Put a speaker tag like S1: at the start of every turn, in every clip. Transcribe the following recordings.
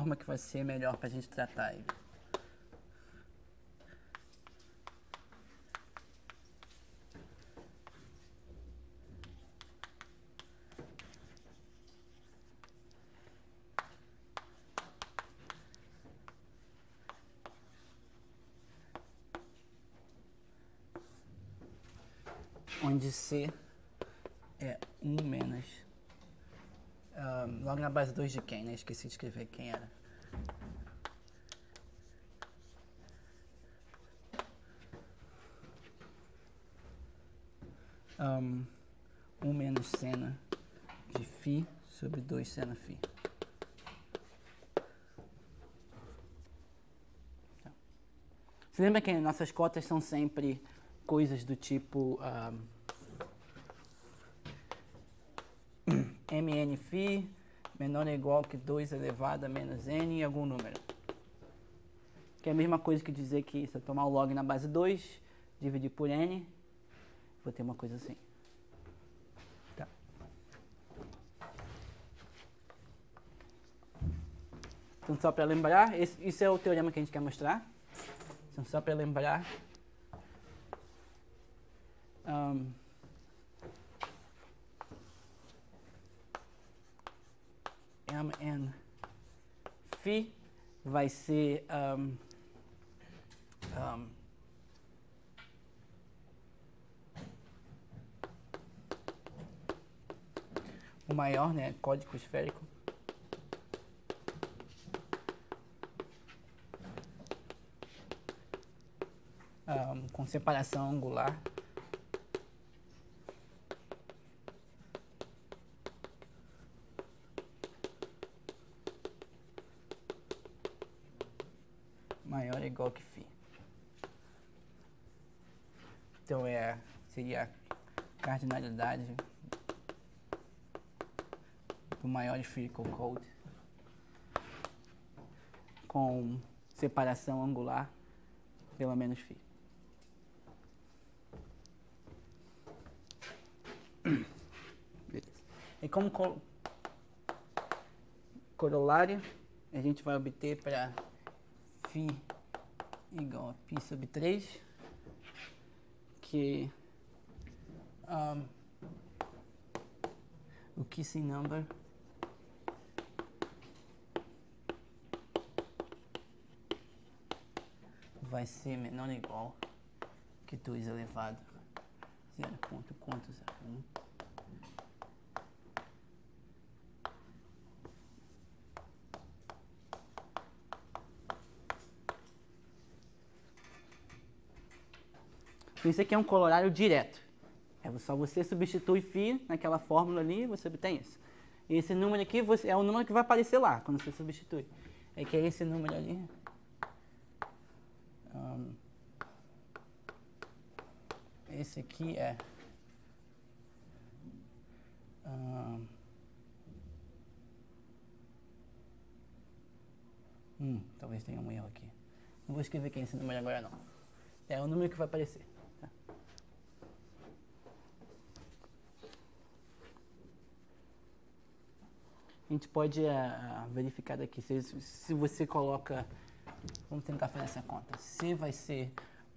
S1: forma que vai ser melhor para a gente tratar ele. Onde C é 1 menos... logo na base 2 de quem, né? Esqueci de escrever quem era. Um menos seno de φ sobre 2 seno φ. Você lembra que nossas cotas são sempre coisas do tipo mn φ menor ou igual que 2 elevado a menos n em algum número. Que é a mesma coisa que dizer que se eu tomar o log na base 2, dividir por n, vou ter uma coisa assim. Tá. Então, só para lembrar, isso é o teorema que a gente quer mostrar. Então, só para lembrar, mn φ vai ser o maior, né, código esférico, com separação angular, maior ou igual que φ. Então seria a cardinalidade do maior spherical code com separação angular pelo menos φ. Beleza. E como corolário, a gente vai obter para φ igual a π sobre 3, que o Kissing number vai ser menor ou igual que 2 elevado a 0.01. Então, isso aqui é um corolário direto. É só você substitui φ naquela fórmula ali e você obtém isso. E esse número aqui é o número que vai aparecer lá quando você substitui. É que é esse número ali. Esse aqui é talvez tenha um erro aqui. Não vou escrever quem é esse número agora não. É o número que vai aparecer. Tá? A gente pode verificar daqui. Se você coloca... Vamos tentar fazer essa conta. C vai ser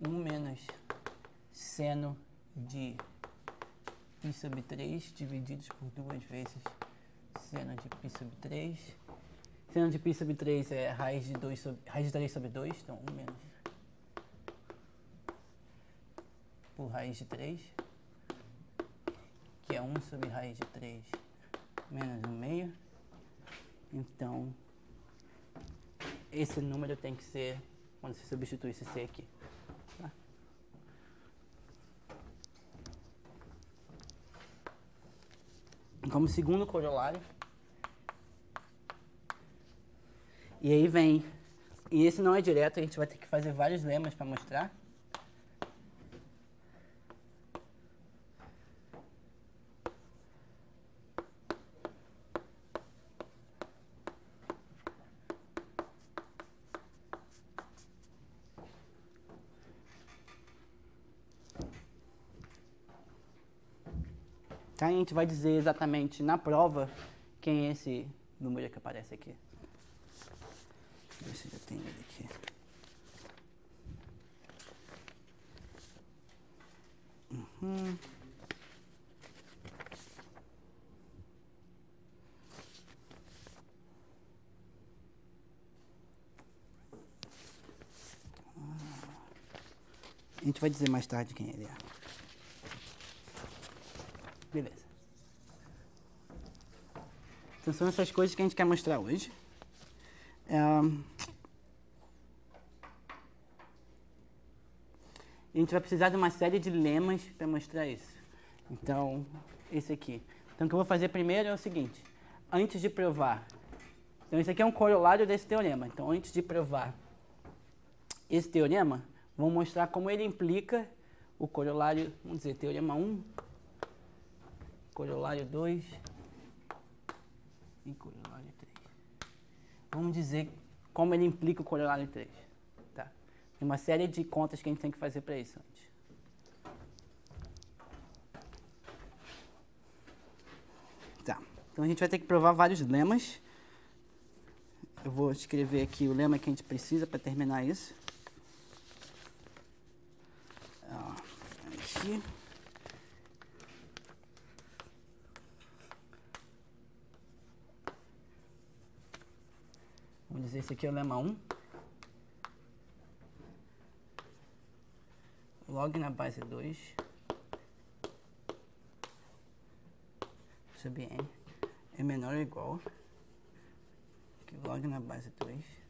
S1: 1 menos seno de π sobre 3 divididos por 2 vezes seno de π sobre 3. Seno de π sobre 3 é raiz de 3 sobre 2, então 1 menos por raiz de 3, que é 1 sobre raiz de 3 menos 1 meio. Então, esse número tem que ser quando você substitui esse C aqui. Tá? Como segundo corolário. E aí vem... E esse não é direto, a gente vai ter que fazer vários lemas para mostrar. Tá? A gente vai dizer exatamente na prova quem é esse número que aparece aqui. A gente vai dizer mais tarde quem ele é. Beleza. Então são essas coisas que a gente quer mostrar hoje. A gente vai precisar de uma série de lemas para mostrar isso. Então, esse aqui. Então, o que eu vou fazer primeiro é o seguinte. Antes de provar... Então, esse aqui é um corolário desse teorema. Então, antes de provar esse teorema, vou mostrar como ele implica o corolário, vamos dizer, teorema 1, corolário 2 e corolário 3. Vamos dizer como ele implica o corolário 3. Tá? Tem uma série de contas que a gente tem que fazer para isso antes. Tá. Então a gente vai ter que provar vários lemas. Eu vou escrever aqui o lema que a gente precisa para terminar isso. Aqui. Vamos dizer, esse aqui é o lema 1. Log na base 2 sub n é menor ou igual que log na base 2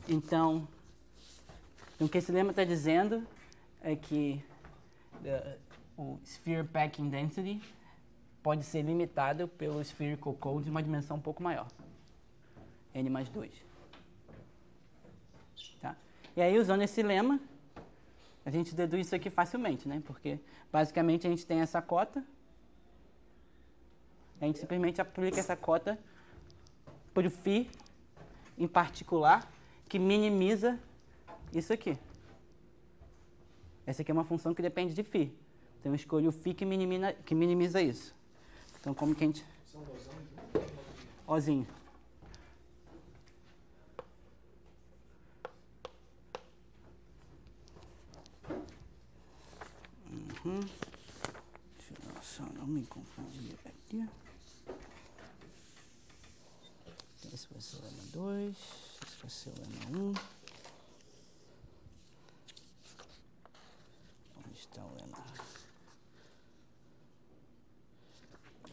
S1: Então, o que esse lema está dizendo é que o Sphere Packing Density pode ser limitado pelo Spherical Code de uma dimensão um pouco maior, n mais 2. Tá? E aí, usando esse lema, a gente deduz isso aqui facilmente, né? Porque, basicamente, a gente tem essa cota, a gente simplesmente aplica essa cota por φ em particular, que minimiza isso aqui. Essa aqui é uma função que depende de φ. Então eu escolho o φ que minimiza isso. Então como que a gente... Ozinho. Deixa eu só não me confundir aqui. Esse vai ser o lema 2. Esse vai ser o lema 1. Onde está o lema?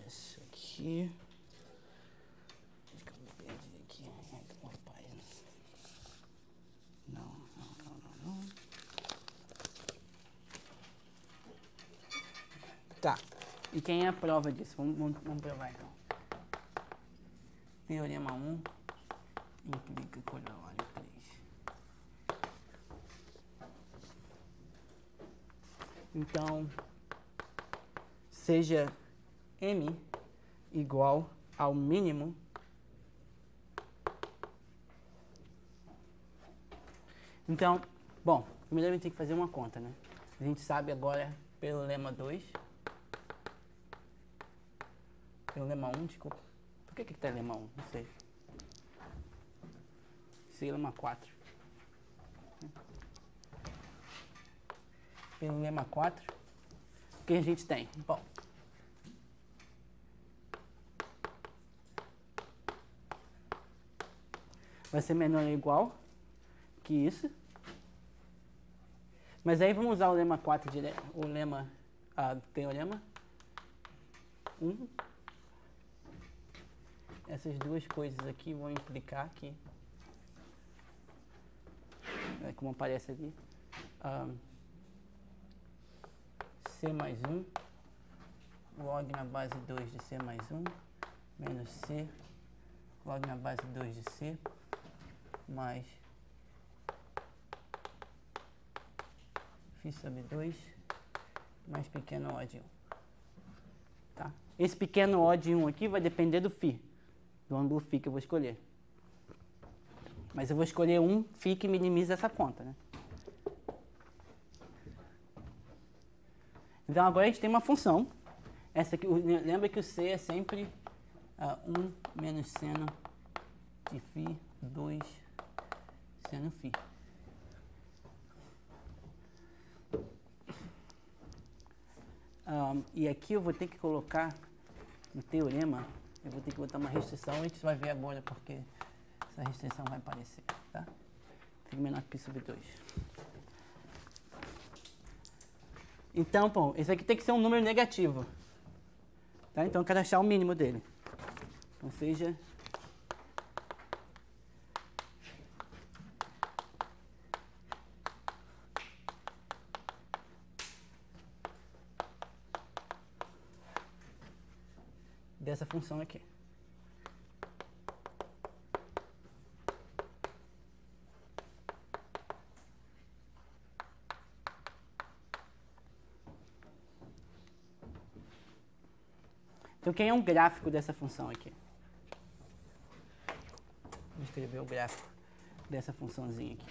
S1: Esse aqui. Acho que eu me perdi aqui. Uma página. Não. Tá. E quem é a prova disso? Vamos provar então. Teorema 1 implica o corolário 3. Então, seja m igual ao mínimo então, bom, primeiro a gente tem que fazer uma conta, né? A gente sabe agora pelo lema 2, pelo lema 1, desculpa. Por que está lema 1? Não sei. Esse é lema 4. Pelo lema 4, o que a gente tem? Bom, vai ser menor ou igual que isso. Mas aí vamos usar o lema 4 direto, o lema, teorema 1. Essas duas coisas aqui vão implicar que, como aparece ali, C mais 1, log na base 2 de C mais 1, menos C, log na base 2 de C, mais φ sub 2, mais pequeno O de 1. Tá? Esse pequeno O de 1 aqui vai depender do φ, do ângulo φ que eu vou escolher. Mas eu vou escolher um φ que minimiza essa conta, né? Então agora a gente tem uma função. Essa aqui, lembra que o C é sempre 1 menos seno de φ 2 seno φ. E aqui eu vou ter que colocar no teorema, eu vou ter que botar uma restrição, a gente vai ver agora porque essa restrição vai aparecer, tá? Tem menor que π sobre 2. Então, bom, esse aqui tem que ser um número negativo. Tá? Então eu quero achar o mínimo dele. Ou seja, dessa função aqui. Então, quem é um gráfico dessa função aqui? Vou escrever o gráfico dessa funçãozinha aqui.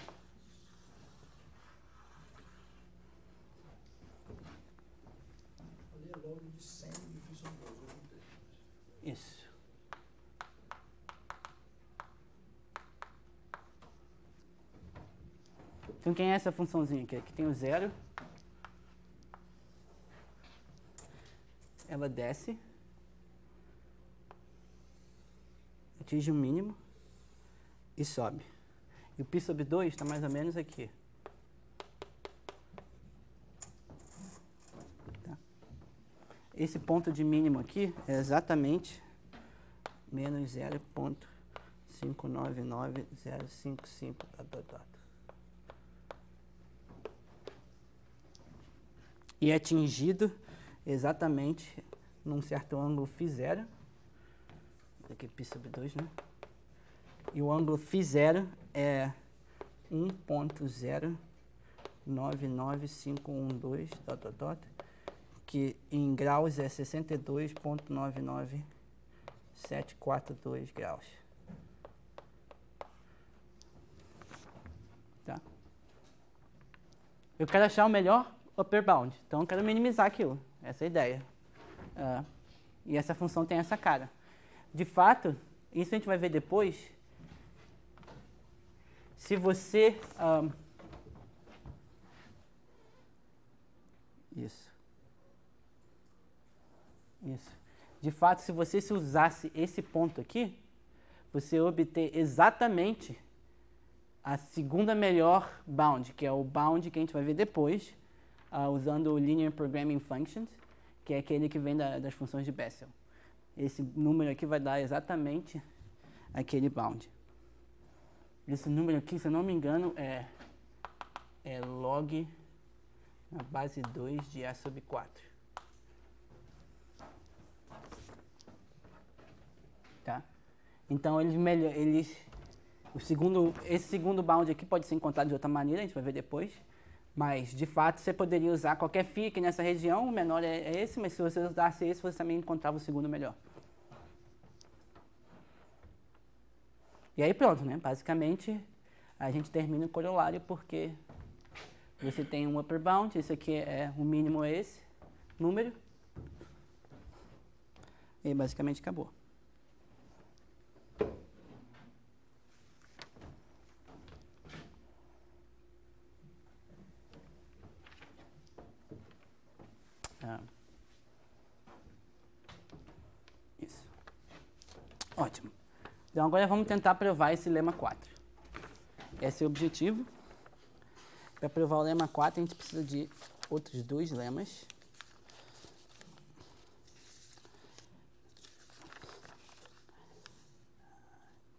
S2: Ali é log de 100 de φ sobre 2.
S1: Isso. Então, quem é essa funçãozinha aqui? Aqui tem o 0. Ela desce. Atinge o mínimo. E sobe. E o π sobre 2 está mais ou menos aqui. Tá? Esse ponto de mínimo aqui é exatamente menos 0,599055. E é atingido exatamente num certo ângulo φ0. Aqui π sobre 2, né? E o ângulo φ0 é 1,099512, que em graus é 62,99742 graus. Tá? Eu quero achar o melhor upper bound, então eu quero minimizar aquilo. Essa é a ideia. E essa função tem essa cara. De fato, isso a gente vai ver depois. Se você... Isso. De fato, se você usasse esse ponto aqui, você obter exatamente a segunda melhor bound, que é o bound que a gente vai ver depois, usando o Linear Programming Functions, que é aquele que vem das funções de Bessel. Esse número aqui vai dar exatamente aquele bound. Esse número aqui, se eu não me engano, é log na base 2 de A sobre 4. Tá? Então, esse segundo bound aqui pode ser encontrado de outra maneira, a gente vai ver depois. Mas, de fato, você poderia usar qualquer φ aqui nessa região, o menor é esse, mas se você usasse esse, você também encontrava o segundo melhor. E aí pronto, né? Basicamente, a gente termina o corolário porque você tem um upper bound, esse aqui o mínimo é esse número. E basicamente acabou. Isso. Ótimo. Então agora vamos tentar provar esse lema 4. Esse é o objetivo. Para provar o lema 4, a gente precisa de outros 2 lemas.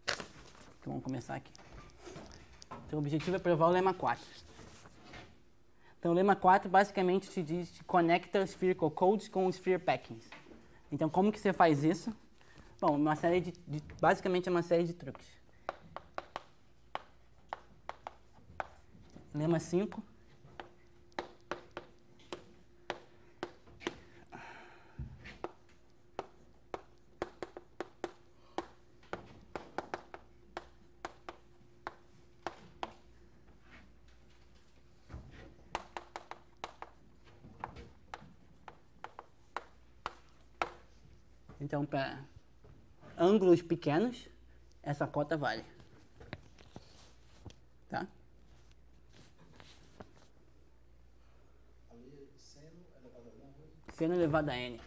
S1: Então vamos começar aqui. Então o objetivo é provar o lema 4. Então o lema 4 basicamente te diz que conecta spherical codes com sphere packings. Então como que você faz isso? Bom, basicamente é uma série de truques. Lema 5. Então, para ângulos pequenos, essa cota vale. Tá?
S2: Ali, seno elevado a alguma coisa?
S1: Seno elevado a n.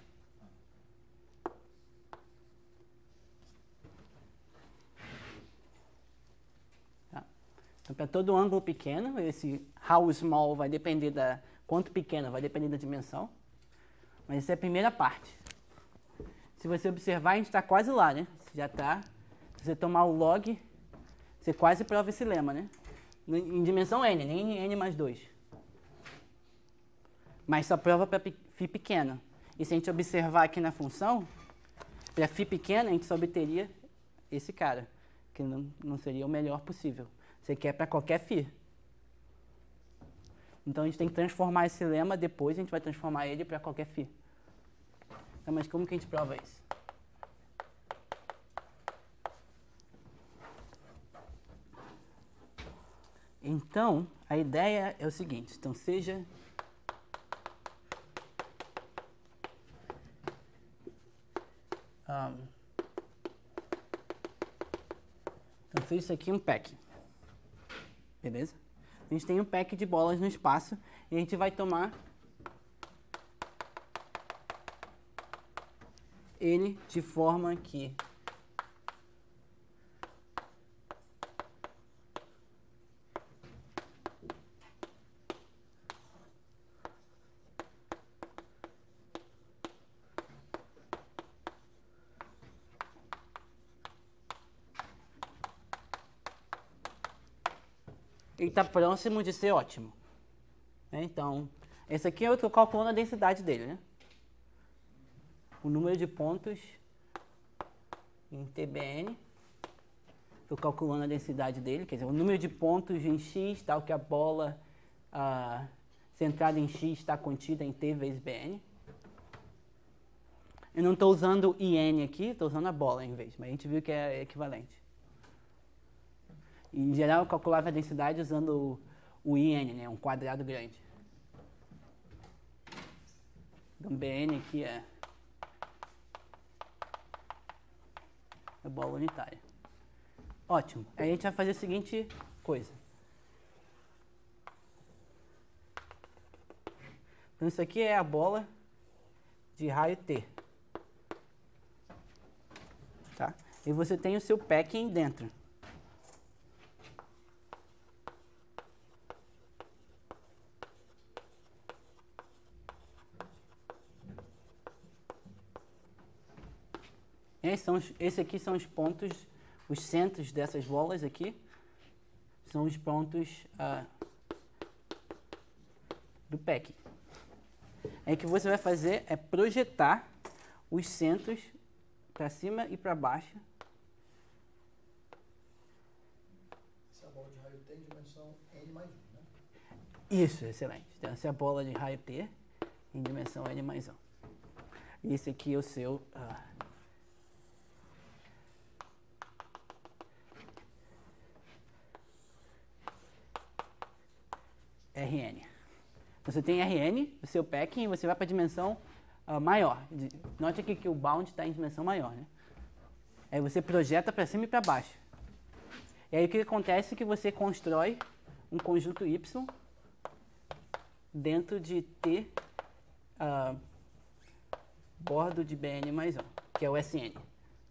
S1: Tá? Então, para todo ângulo pequeno, esse how small vai depender da... Quanto pequeno vai depender da dimensão. Mas essa é a primeira parte. Se você observar, a gente está quase lá, né? Já está. Se você tomar o log, você quase prova esse lema, né? Em dimensão n, nem n mais 2. Mas só prova para φ pequeno. E se a gente observar aqui na função, para φ pequeno, a gente só obteria esse cara, que não seria o melhor possível. Você quer para qualquer φ. Então a gente tem que transformar esse lema, depois a gente vai transformar ele para qualquer φ. Então, mas como que a gente prova isso? Então, a ideia é o seguinte, então seja então seja isso aqui um pack. Beleza? A gente tem um pack de bolas no espaço e a gente vai tomar ele de forma que ele está próximo de ser ótimo. Então, esse aqui é o que eu calculo a densidade dele, né? O número de pontos em TBN. Estou calculando a densidade dele, quer dizer, o número de pontos em X, tal que a bola centrada em X está contida em T vezes BN. Eu não estou usando IN aqui, estou usando a bola em vez, mas a gente viu que é equivalente. Em geral, eu calculava a densidade usando o IN, né, um quadrado grande. Então, BN aqui é a bola unitária. Ótimo. Aí a gente vai fazer a seguinte coisa. Então, isso aqui é a bola de raio T. Tá? E você tem o seu packing dentro. Esse aqui são os pontos, os centros dessas bolas aqui. São os pontos do packing. Aí o que você vai fazer é projetar os centros para cima e para baixo.
S2: Essa bola de raio T em dimensão N mais 1, né?
S1: Isso, excelente. Então, essa é a bola de raio T em dimensão N mais 1. E esse aqui é o seu... RN. Você tem RN, o seu packing, e você vai para a dimensão maior. Note aqui que o bound está em dimensão maior, né? Aí você projeta para cima e para baixo. E aí o que acontece é que você constrói um conjunto Y dentro de T bordo de BN mais 1, que é o SN.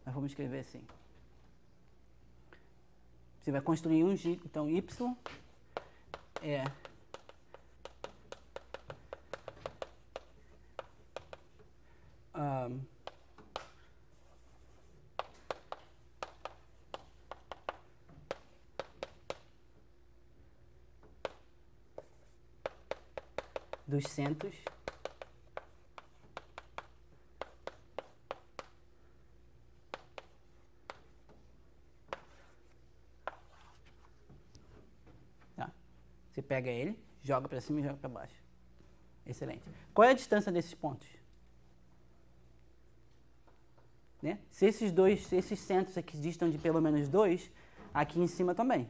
S1: Nós vamos escrever assim. Você vai construir um G, então Y é dos centros tá. Você pega ele, joga para cima e joga para baixo. Excelente. Qual é a distância desses pontos? Né? Se esses centros aqui distam de pelo menos 2, aqui em cima também.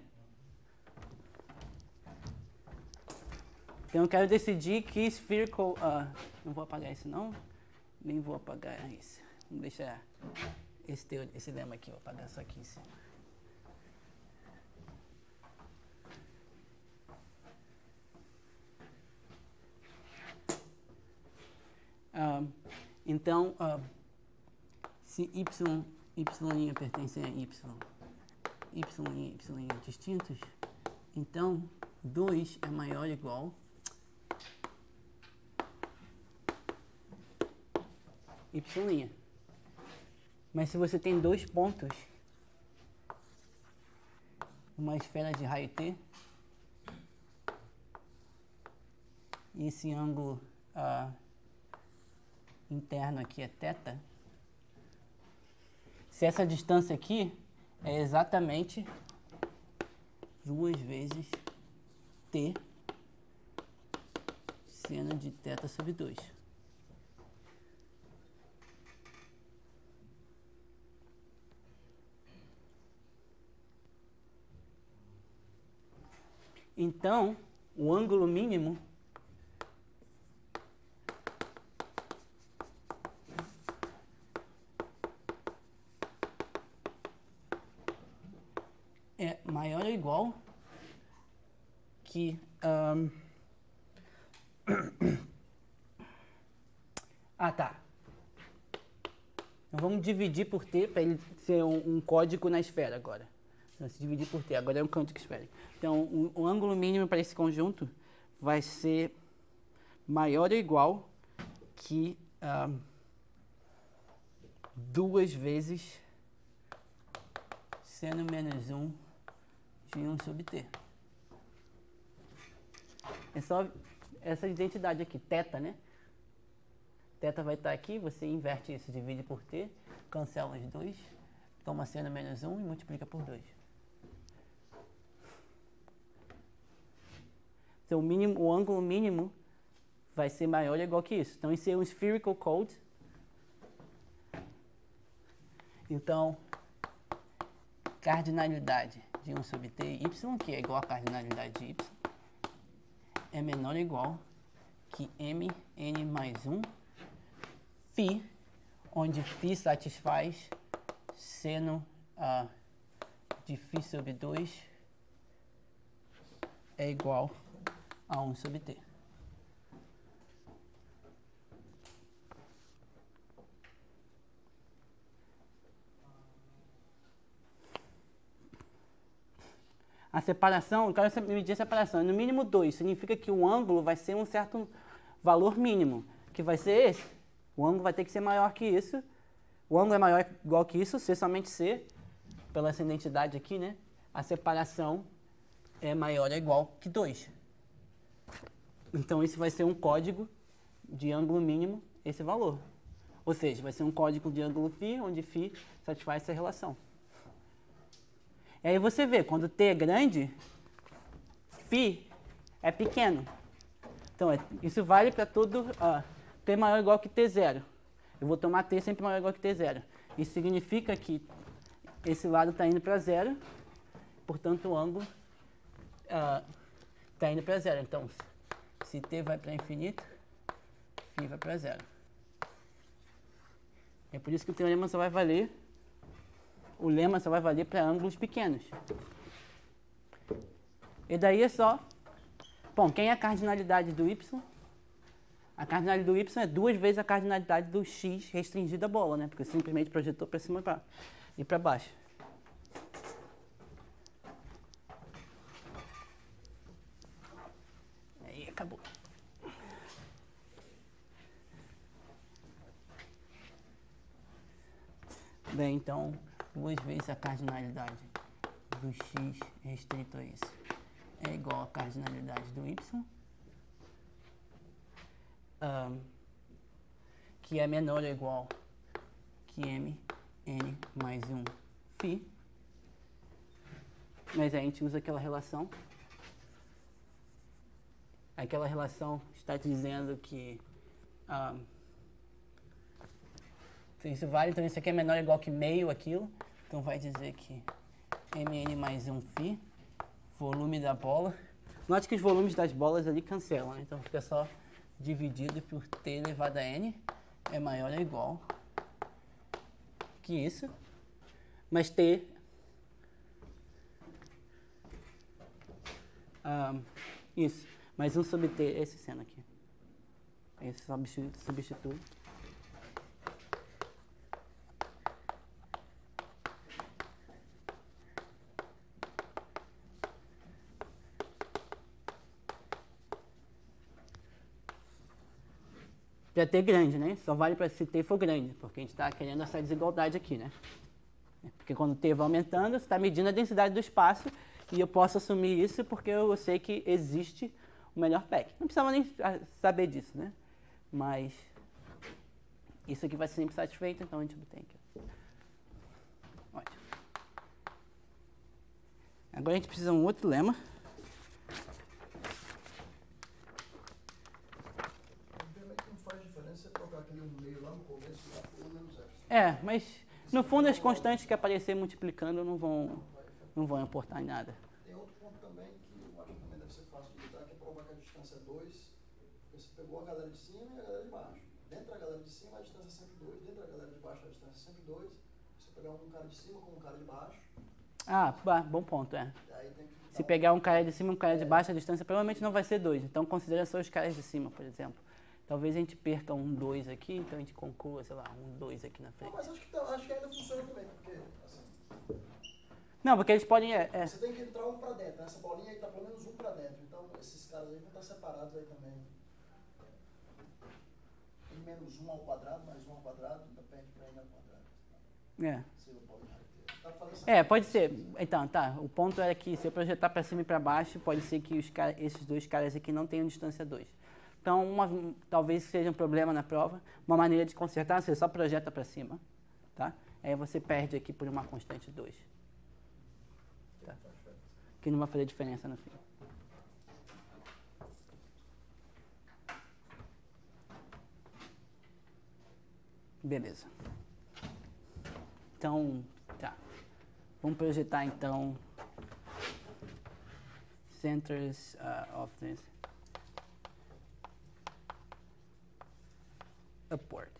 S1: Então eu quero decidir que spherical... não vou apagar isso não, nem vou apagar isso. Vamos deixar esse lema aqui, vou apagar isso aqui em cima. Então, se y pertence a y e y distintos, então 2 é maior ou igual y'. Mas se você tem 2 pontos, uma esfera de raio T, e esse ângulo interno aqui é θ, se essa distância aqui é exatamente 2 vezes T seno de θ sobre 2. Então, o ângulo mínimo é maior ou igual que tá. Então vamos dividir por T para ele ser um código na esfera agora. Então, se dividir por T, agora é um código esférico. Então, o ângulo mínimo para esse conjunto vai ser maior ou igual que 2 vezes seno menos 1 de 1 sobre T. É só essa identidade aqui, θ, né? θ vai estar aqui, você inverte isso, divide por T, cancela os 2, toma seno menos 1 e multiplica por 2. Então, o ângulo mínimo vai ser maior ou igual que isso. Então, isso é um spherical code. Então, cardinalidade de 1 sobre T y, que é igual a cardinalidade de y, é menor ou igual que mn mais 1 φ, onde φ satisfaz seno de φ sobre 2 é igual a 1 sobre T. A separação, eu quero medir a separação. No mínimo 2, significa que o ângulo vai ser um certo valor mínimo, que vai ser esse. O ângulo vai ter que ser maior que isso. O ângulo é maior ou igual que isso, se somente C, pela essa identidade aqui, né? A separação é maior ou igual que 2. Então, esse vai ser um código de ângulo mínimo, esse valor. Ou seja, vai ser um código de ângulo φ, onde φ satisfaz essa relação. E aí você vê, quando T é grande, φ é pequeno. Então, isso vale para todo T maior ou igual que T0. Eu vou tomar T sempre maior ou igual que T0. Isso significa que esse lado está indo para 0, portanto, o ângulo está indo para 0. Então, se T vai para infinito, φ vai para 0. É por isso que o teorema só vai valer, o lema só vai valer para ângulos pequenos. E daí é só, bom, quem é a cardinalidade do y? A cardinalidade do y é 2 vezes a cardinalidade do x restringido à bola, né? Porque simplesmente projetou para cima e para baixo. Aí acabou. Bem, então, 2 vezes a cardinalidade do x restrito a isso é igual à cardinalidade do y, que é menor ou igual que mn mais 1 φ. Mas a gente usa aquela relação. Aquela relação está dizendo que isso vale, então isso aqui é menor ou igual que meio aquilo. Então vai dizer que mn mais 1 φ, volume da bola. Note que os volumes das bolas ali cancelam, né? Então fica só dividido por t elevado a n é maior ou igual que isso, mas ter isso, mas 1 sobre t, esse seno aqui. Esse substitui. Para t grande, né? Só vale para se t for grande, porque a gente está querendo essa desigualdade aqui, né? Porque quando t vai aumentando, você está medindo a densidade do espaço e eu posso assumir isso porque eu sei que existe o melhor pack. Não precisava nem saber disso, né? Mas isso aqui vai ser sempre satisfeito, então a gente obtém aqui. Ótimo. Agora a gente precisa de um outro lema. É, mas no fundo as constantes que aparecer multiplicando não vão importar em nada.
S2: Tem outro ponto também que eu acho que também deve ser fácil de lidar, que é provar que a distância é 2. Você pegou a galera de cima e a galera de baixo. Dentro da galera de cima a distância é sempre 2. Dentro da galera de baixo a distância é sempre 2. Você pegar um cara de cima com um cara de baixo.
S1: Ah, bom ponto, é. Se
S2: um
S1: pegar um cara de cima e um cara de baixo, a distância provavelmente não vai ser 2. Então considera só os caras de cima, por exemplo. Talvez a gente perca um 2 aqui, então a gente conclua, sei lá, um 2 aqui na frente.
S2: Não, mas acho que ainda funciona também, porque assim...
S1: Não, porque eles podem...
S2: Você tem que entrar um pra dentro, né? Essa bolinha aí tá pelo menos um pra dentro, então esses caras aí vão estar separados aí também. Tem menos 1 ao quadrado, mais 1 ao quadrado, depende pra n ao quadrado.
S1: Pode ser. Então, tá. O ponto era que se eu projetar para cima e para baixo, pode ser que esses dois caras aqui não tenham distância 2. Então, talvez seja um problema na prova. Uma maneira de consertar, você só projeta para cima. Tá? Aí você perde aqui por uma constante 2. Tá? Que não vai fazer diferença no fim. Beleza. Então, tá. Vamos projetar, então, centers of this upward.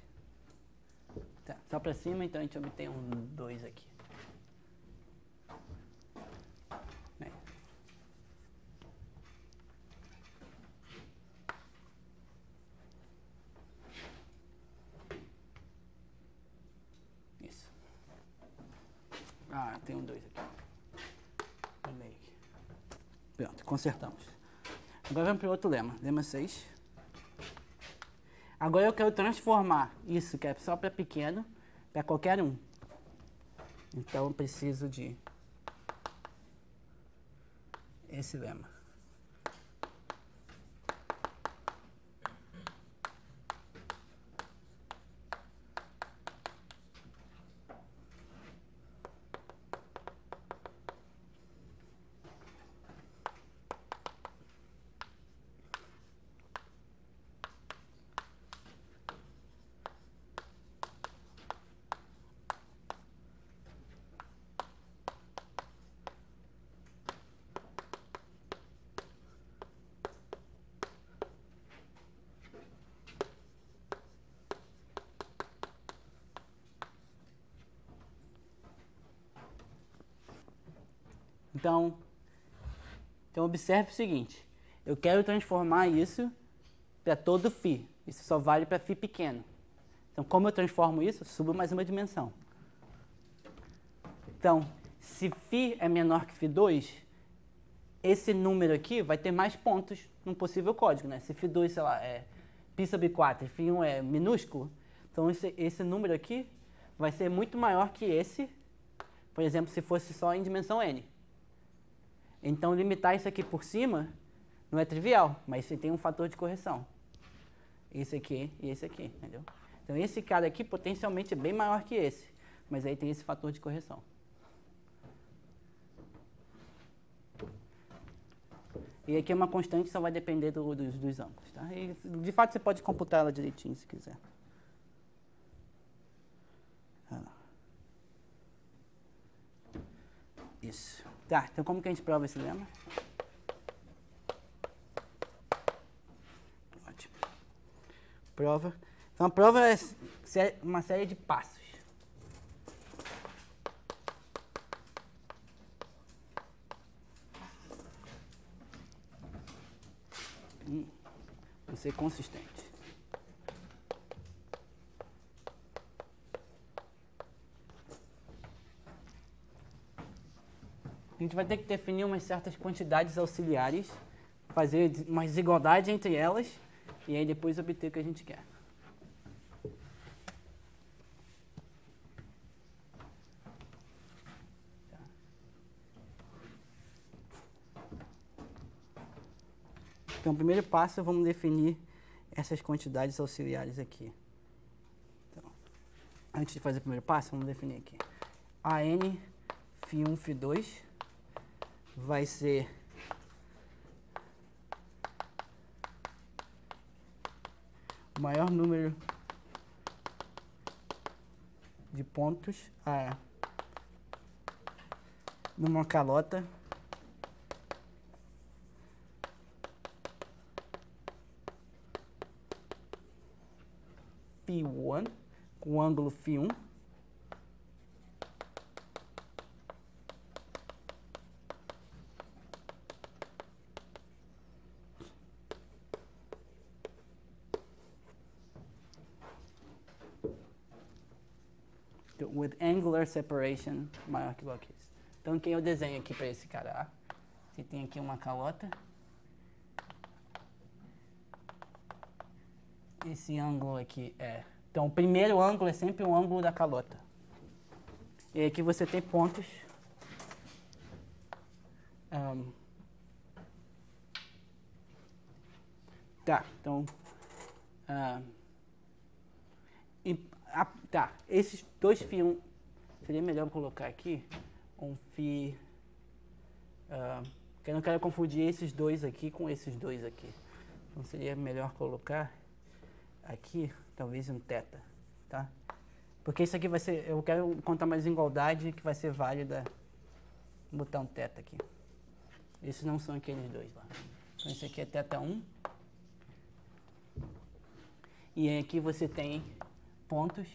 S1: Tá, só para cima, então a gente obtém um 2 aqui. Bem. Isso. Ah, tem um 2 aqui. Pronto, consertamos. Agora vamos para o outro lema. Lema 6. Agora eu quero transformar isso, que é só para pequeno, para qualquer um. Então eu preciso de esse lema. Então observe o seguinte, eu quero transformar isso para todo φ. Isso só vale para φ pequeno. Então, como eu transformo isso? Eu subo mais uma dimensão. Então, se φ é menor que φ2, esse número aqui vai ter mais pontos no possível código, né? Se φ2, sei lá, é π sobre 4 e φ1 é minúsculo, então esse número aqui vai ser muito maior que esse, por exemplo, se fosse só em dimensão n. Então, limitar isso aqui por cima não é trivial, mas você tem um fator de correção. Esse aqui e esse aqui, entendeu? Então, esse cara aqui potencialmente é bem maior que esse, mas aí tem esse fator de correção. E aqui é uma constante, só vai depender dos ângulos, tá? E, de fato, você pode computar ela direitinho se quiser. Isso. Tá, então como que a gente prova esse lema? Ótimo. Prova. Então a prova é uma série de passos. Vou ser consistente. A gente vai ter que definir umas certas quantidades auxiliares, fazer uma desigualdade entre elas e aí depois obter o que a gente quer. Então, o primeiro passo, vamos definir essas quantidades auxiliares aqui. Então, antes de fazer o primeiro passo, vamos definir aqui. AN φ1, φ2 vai ser o maior número de pontos numa calota φ1 com ângulo φ1 with angular separation maior que igual que isso. Então, quem eu desenho aqui para esse cara? Você tem aqui uma calota. Esse ângulo aqui é... Então, o primeiro ângulo é sempre o ângulo da calota. E aqui você tem pontos. Tá, então... tá, esses dois φ1... Seria melhor colocar aqui um φ... porque eu não quero confundir esses dois aqui com esses dois aqui. Então, seria melhor colocar aqui, talvez um θ, tá? Porque isso aqui vai ser... Eu quero contar uma desigualdade que vai ser válida. Vou botar um θ aqui. Esses não são aqueles dois lá. Então, esse aqui é θ1. E aqui você tem pontos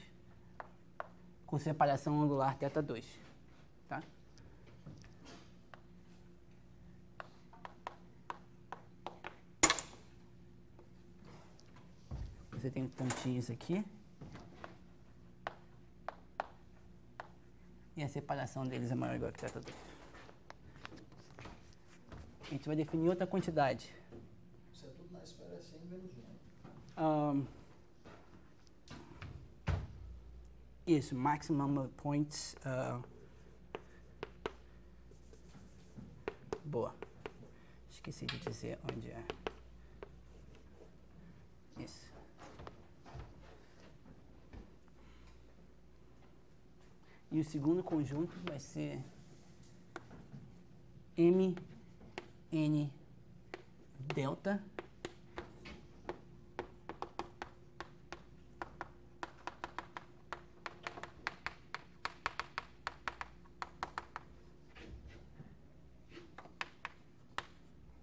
S1: com separação angular θ2, tá? Você tem pontinhos aqui. E a separação deles é maior ou igual que θ2. A gente vai definir outra quantidade.
S2: Isso é tudo na esfera assim, menos 1.
S1: Isso, maximum points. Boa. Esqueci de dizer onde é. Isso. E o segundo conjunto vai ser MN delta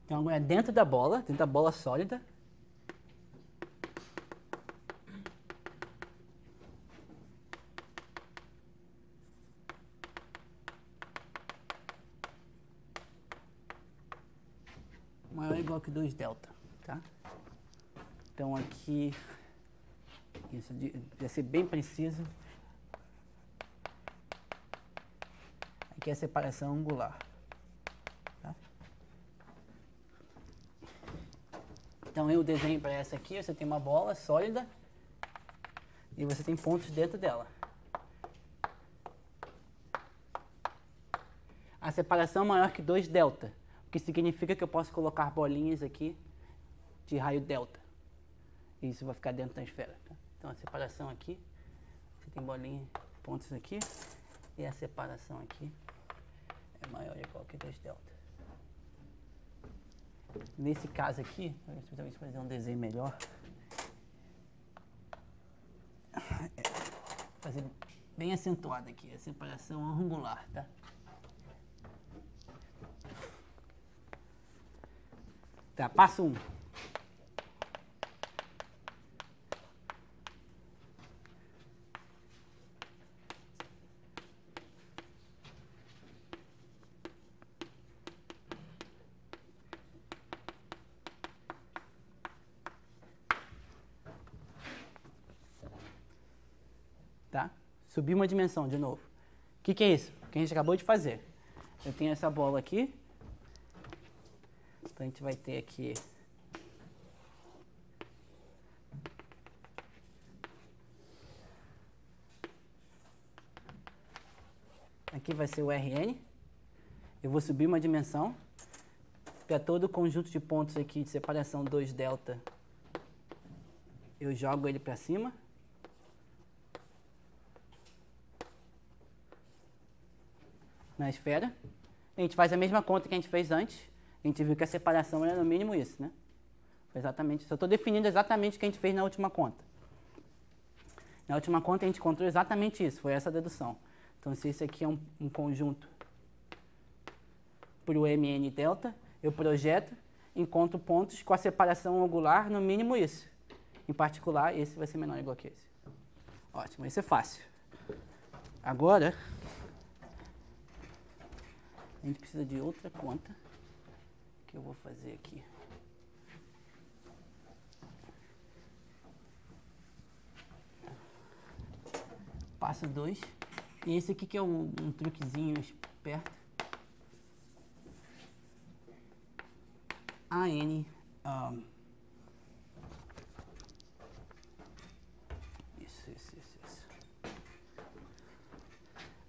S1: então agora é dentro da bola sólida. Maior ou igual que 2 delta, tá? Então aqui, isso vai ser bem preciso. Aqui é a separação angular. Tá? Então eu desenho para essa aqui, você tem uma bola sólida e você tem pontos dentro dela. A separação é maior que 2 delta, o que significa que eu posso colocar bolinhas aqui de raio delta. E isso vai ficar dentro da esfera. Tá? Então a separação aqui, você tem bolinhas, pontos aqui, e a separação aqui é maior ou igual que 2 delta. Nesse caso aqui, vamos fazer um desenho melhor. Fazer bem acentuado aqui, a separação angular, tá? Tá, passo 1. subir uma dimensão de novo. O que é isso? O que a gente acabou de fazer. Eu tenho essa bola aqui. Então a gente vai ter aqui aqui vai ser o Rn. Eu vou subir uma dimensão. Para todo o conjunto de pontos aqui de separação 2Δ, eu jogo ele para cima. Na esfera. A gente faz a mesma conta que a gente fez antes. A gente viu que a separação era no mínimo isso, né? Foi exatamente isso. Eu estou definindo exatamente o que a gente fez na última conta. Na última conta a gente encontrou exatamente isso, foi essa a dedução. Então se esse aqui é um conjunto para o Mn∆, eu projeto, encontro pontos com a separação angular no mínimo isso. Em particular, esse vai ser menor ou igual que esse. Ótimo, isso é fácil. Agora, a gente precisa de outra conta que eu vou fazer aqui. Passo 2. E esse aqui que é um truquezinho esperto. AN isso.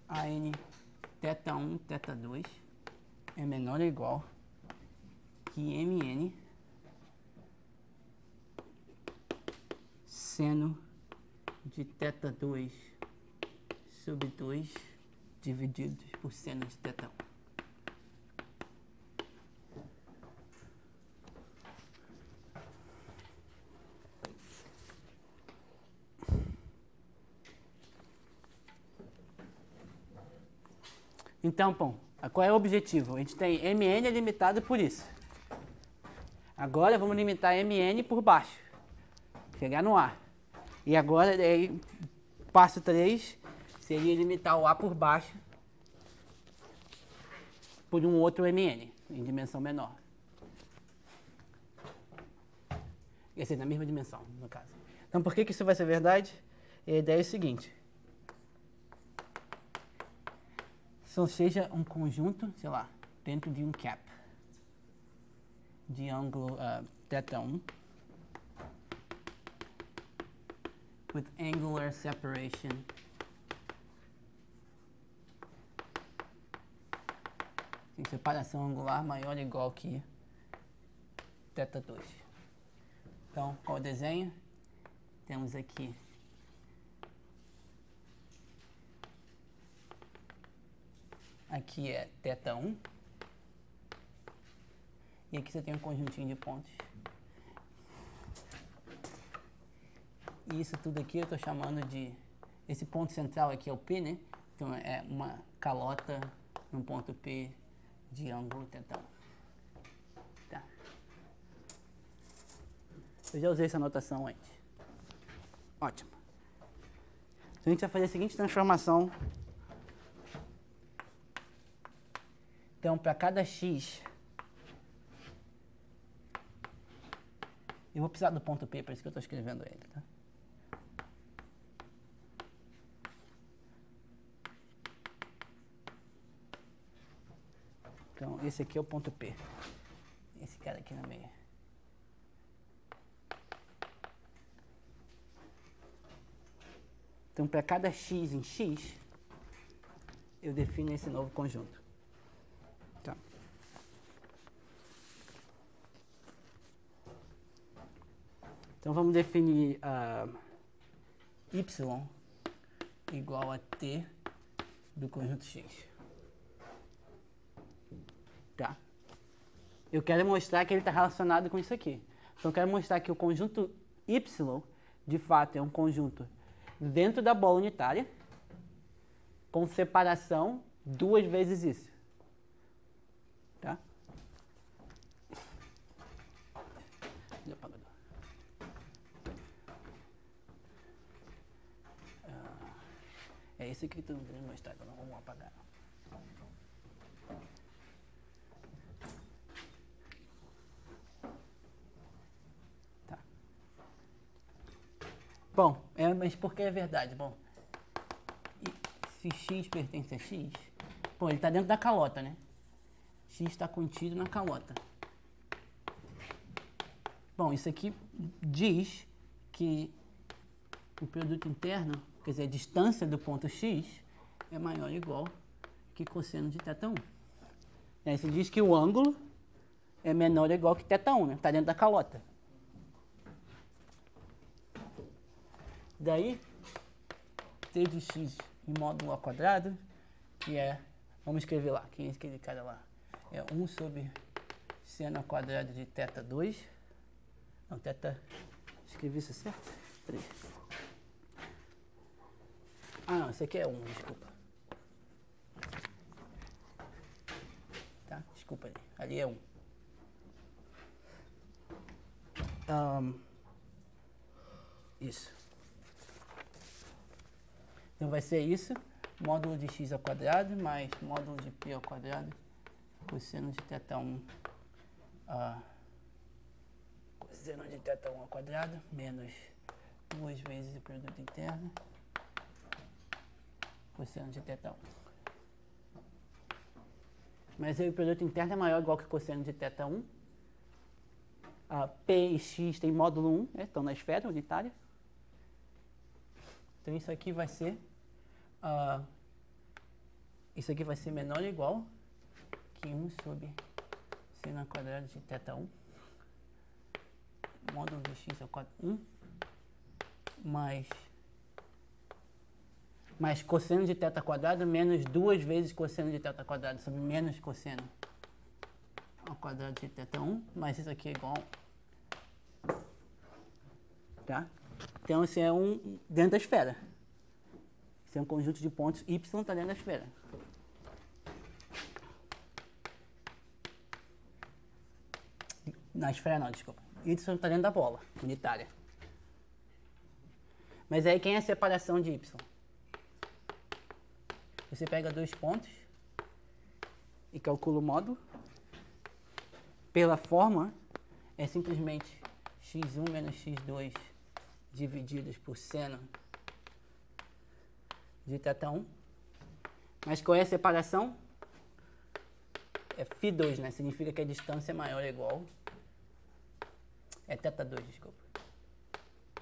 S1: AN θ1, θ2 é menor ou igual que Mn seno de θ2 sobre 2 divididos por seno de θ1. Então, bom, qual é o objetivo? A gente tem Mn é limitado por isso. Agora vamos limitar Mn por baixo. Chegar no A. E agora, passo 3, seria limitar o A por baixo por um outro Mn, em dimensão menor. Quer dizer, na mesma dimensão, no caso. Então, por que isso vai ser verdade? A ideia é o seguinte. Então, seja um conjunto, sei lá, dentro de um cap de ângulo θ1 with angular separation tem separação angular maior ou igual que θ2. Então, qual o desenho? Temos aqui é θ1. E aqui você tem um conjuntinho de pontos. E isso tudo aqui eu estou chamando de... Esse ponto central aqui é o P, né? Então é uma calota num ponto P de ângulo θ1. Tá. Eu já usei essa notação antes. Ótimo. Então a gente vai fazer a seguinte transformação. Então, para cada x, eu vou precisar do ponto P, por isso que eu estou escrevendo ele, tá? Então, esse aqui é o ponto P. Esse cara aqui no meio. Então, para cada x em x, eu defino esse novo conjunto. Tá. Então, vamos definir y igual a t do conjunto x. Tá? Eu quero mostrar que ele está relacionado com isso aqui. Então, eu quero mostrar que o conjunto y, de fato, é um conjunto dentro da bola unitária, com separação 2 vezes isso. Tá? É esse aqui que tu não mostrar, então não vamos apagar. Tá. Bom, mas por que é verdade? Bom, se x pertence a x, pô, ele está dentro da calota, né? X está contido na calota. Bom, isso aqui diz que o produto interno, quer dizer, a distância do ponto x é maior ou igual que cosseno de θ1. Isso diz que o ângulo é menor ou igual que θ1, né? Está dentro da calota. Daí, t de x em módulo ao quadrado, que é, vamos escrever lá, quem é aquele cara lá? É 1 sobre seno ao quadrado de θ2. Não, escrevi isso certo? 3. Ah, não, esse aqui é 1, desculpa. Tá, desculpa ali. Ali é 1. Isso. Então vai ser isso, módulo de x ao quadrado mais módulo de π ao quadrado, cosseno de θ1, cosseno de θ1 ao quadrado, menos 2 vezes o produto interno, cosseno de θ1. Mas aí o produto interno é maior ou igual que cosseno de θ1. P e x tem módulo 1, né, estão na esfera unitária. Então isso aqui vai ser menor ou igual que 1 sobre seno ao quadrado de θ1, módulo de x ao quadrado 1, mais cosseno de θ quadrado menos 2 vezes cosseno de θ quadrado sobre menos cosseno ao quadrado de θ1, mas isso aqui é igual, tá? Então esse é dentro da esfera. Esse é um conjunto de pontos, y está dentro da esfera. Na esfera não, desculpa. Y está dentro da bola unitária. Mas aí quem é a separação de y? Você pega 2 pontos e calcula o módulo. Pela forma, é simplesmente x1 menos x2 divididos por seno de θ1. Mas qual é a separação? É φ2, né? Significa que a distância é maior ou igual. É θ2, desculpa.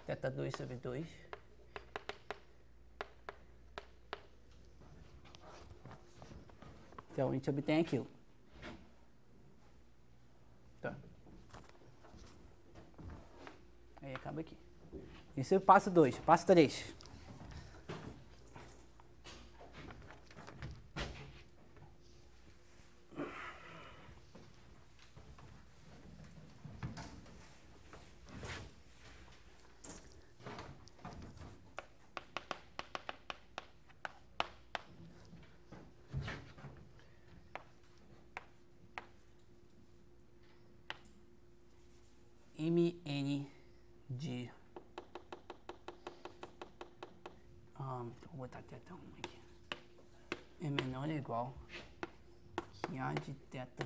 S1: θ2 sobre 2. Então, a gente obtém aquilo. Tá. Aí acaba aqui. Isso é o passo 2. Passo 3. Mn de então vou botar θ1 aqui, é menor ou igual que A de θ1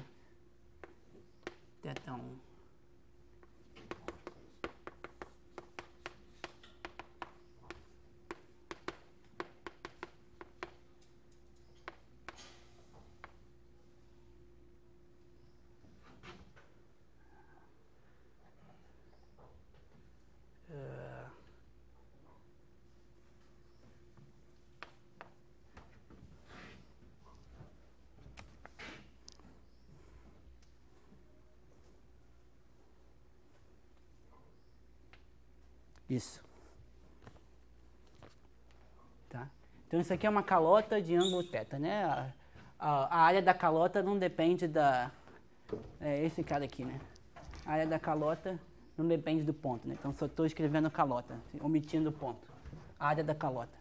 S1: Isso. Tá? Então, isso aqui é uma calota de ângulo θ, né? A área da calota não depende da... É esse cara aqui, né? A área da calota não depende do ponto, né? Então, só estou escrevendo calota, omitindo o ponto. A área da calota.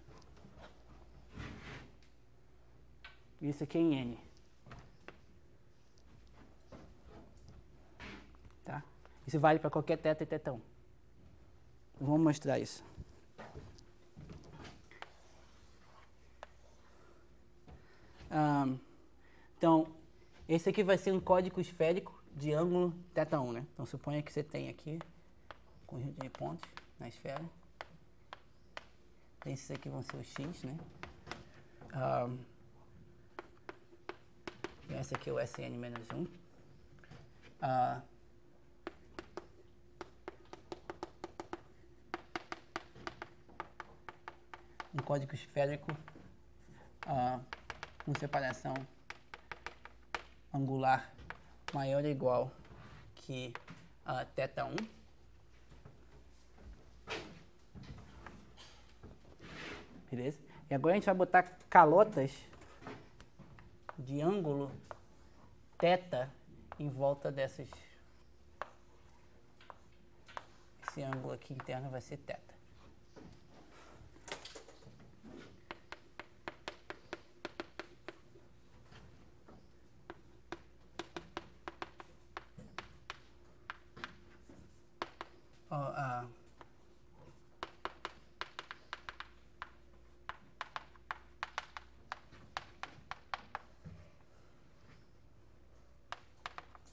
S1: Isso aqui é em N. Tá? Isso vale para qualquer θ e θ1. Vamos mostrar isso. Então, esse aqui vai ser um código esférico de ângulo θ1, né? Então, suponha que você tem aqui um conjunto de pontos na esfera. Esses aqui vão ser os x, né? Esse aqui é o Sn-1. Um código esférico com separação angular maior ou igual que θ1. Beleza? E agora a gente vai botar calotas de ângulo θ em volta dessas. Esse ângulo aqui interno vai ser θ.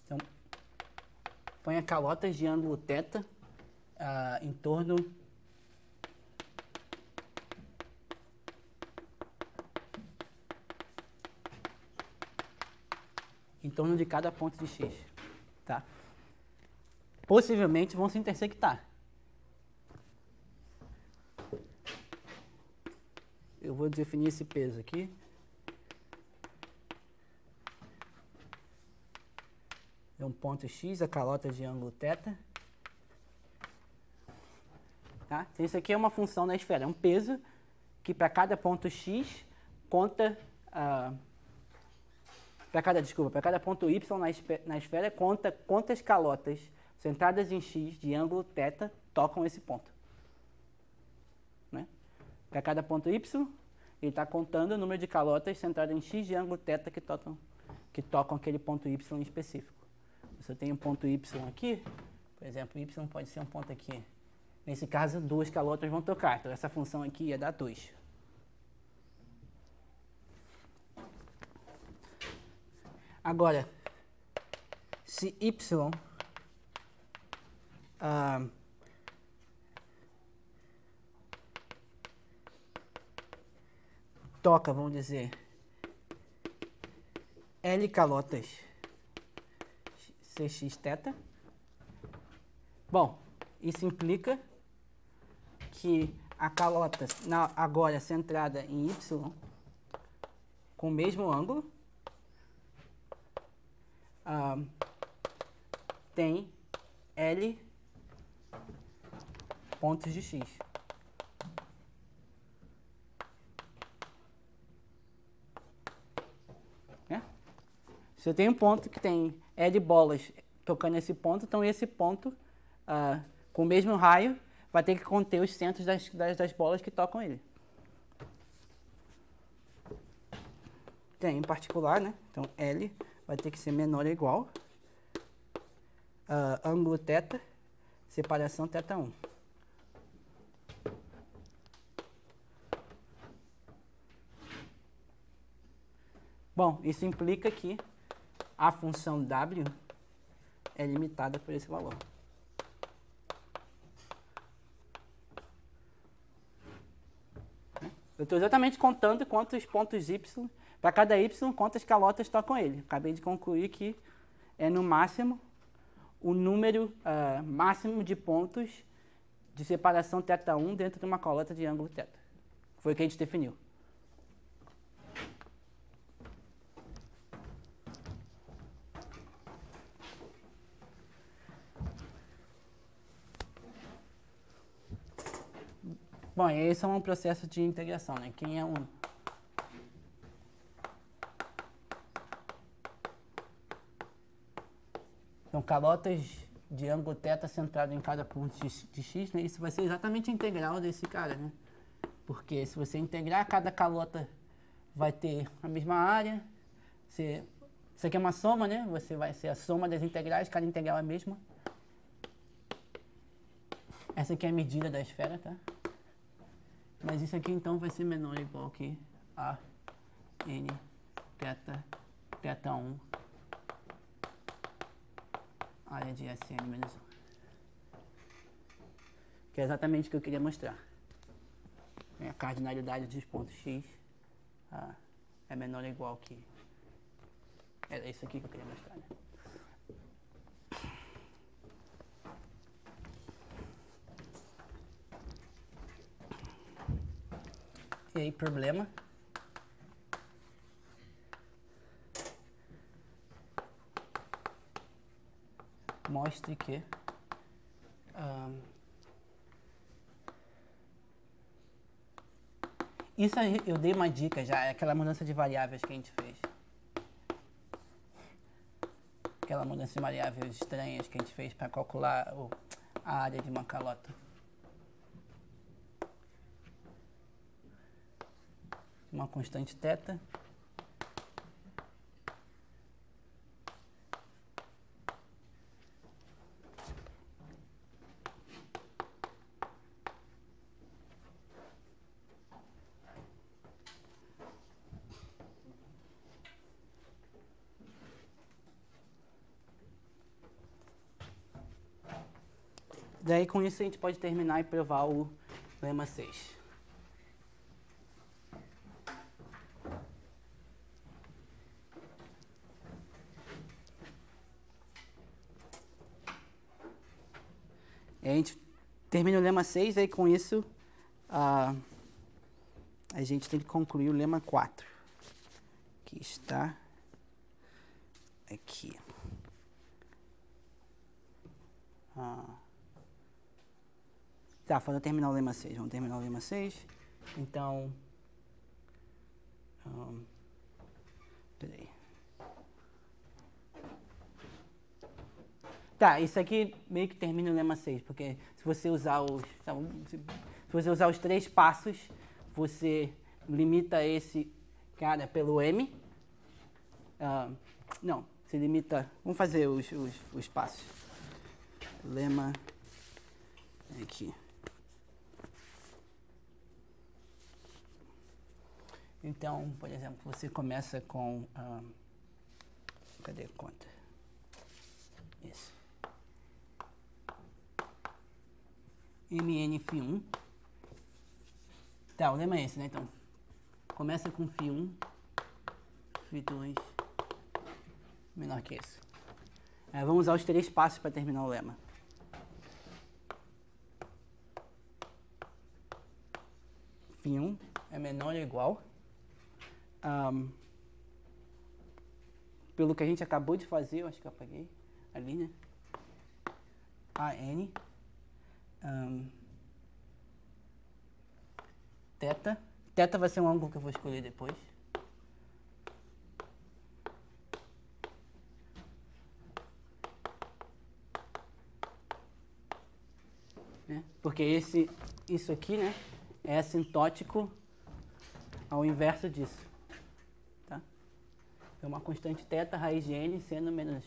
S1: Então, ponha calotas de ângulo θ em torno de cada ponto de x, tá? Possivelmente vão se intersectar. Eu vou definir esse peso aqui. É um ponto x, a calota de ângulo θ. Tá? Então, isso aqui é uma função na esfera. É um peso que para cada ponto x conta... para cada ponto y na esfera conta quantas calotas centradas em x de ângulo θ tocam esse ponto. Né? Para cada ponto y, ele está contando o número de calotas centradas em x de ângulo θ que tocam aquele ponto y em específico. Se eu tenho um ponto y aqui, por exemplo, y pode ser um ponto aqui. Nesse caso, 2 calotas vão tocar. Então, essa função aqui ia dar 2. Agora, se y toca, vamos dizer, L calotas cx θ, bom, isso implica que a calota agora centrada em y com o mesmo ângulo tem L pontos de x. Né? Se eu tenho um ponto que tem L bolas tocando esse ponto, então esse ponto, com o mesmo raio, vai ter que conter os centros das bolas que tocam ele. Tem em particular, né? Então L vai ter que ser menor ou igual ângulo θ, separação θ1. Bom, isso implica que a função W é limitada por esse valor. Eu estou exatamente contando quantos pontos y, para cada y, quantas calotas tocam ele. Acabei de concluir que é no máximo o número máximo de pontos de separação θ1 dentro de uma calota de ângulo θ. Foi o que a gente definiu. Bom, esse é um processo de integração, né? Quem é um... Então, calotas de ângulo θ centrado em cada ponto de x, né? Isso vai ser exatamente a integral desse cara, né? Porque se você integrar, cada calota vai ter a mesma área. Isso aqui é uma soma, né? Vai ser a soma das integrais, cada integral é a mesma. Essa aqui é a medida da esfera, tá? Mas isso aqui, então, vai ser menor ou igual que a n θ1 área de Sn menos 1. Que é exatamente o que eu queria mostrar. A cardinalidade dos pontos x é menor ou igual que... Era isso aqui que eu queria mostrar, né? E aí, problema. Mostre que isso aí eu dei uma dica já, é aquela mudança de variáveis que a gente fez. Aquela mudança de variáveis estranhas que a gente fez para calcular a área de uma calota. Uma constante θ. Daí, com isso, a gente pode terminar e provar o lema 6. E a gente termina o lema 6, aí com isso a gente tem que concluir o lema 4, que está aqui. Tá, falta terminar o lema 6. Vamos terminar o lema 6. Então... peraí. Tá, isso aqui meio que termina o lema 6, porque se você usar os 3 passos, você limita esse cara pelo M. Não, você limita... Vamos fazer os passos. Lema aqui. Então, por exemplo, você começa com... cadê a conta? Isso. MN-φ1. Tá, o lema é esse, né? Então, começa com φ1, φ2 menor que isso. Vamos usar os 3 passos para terminar o lema. φ1 é menor ou igual. Pelo que a gente acabou de fazer, eu acho que eu apaguei ali, né? AN θ. Θ vai ser um ângulo que eu vou escolher depois. Né? Porque isso aqui, né, é assintótico ao inverso disso. Tá? É uma constante θ, raiz de n sendo menos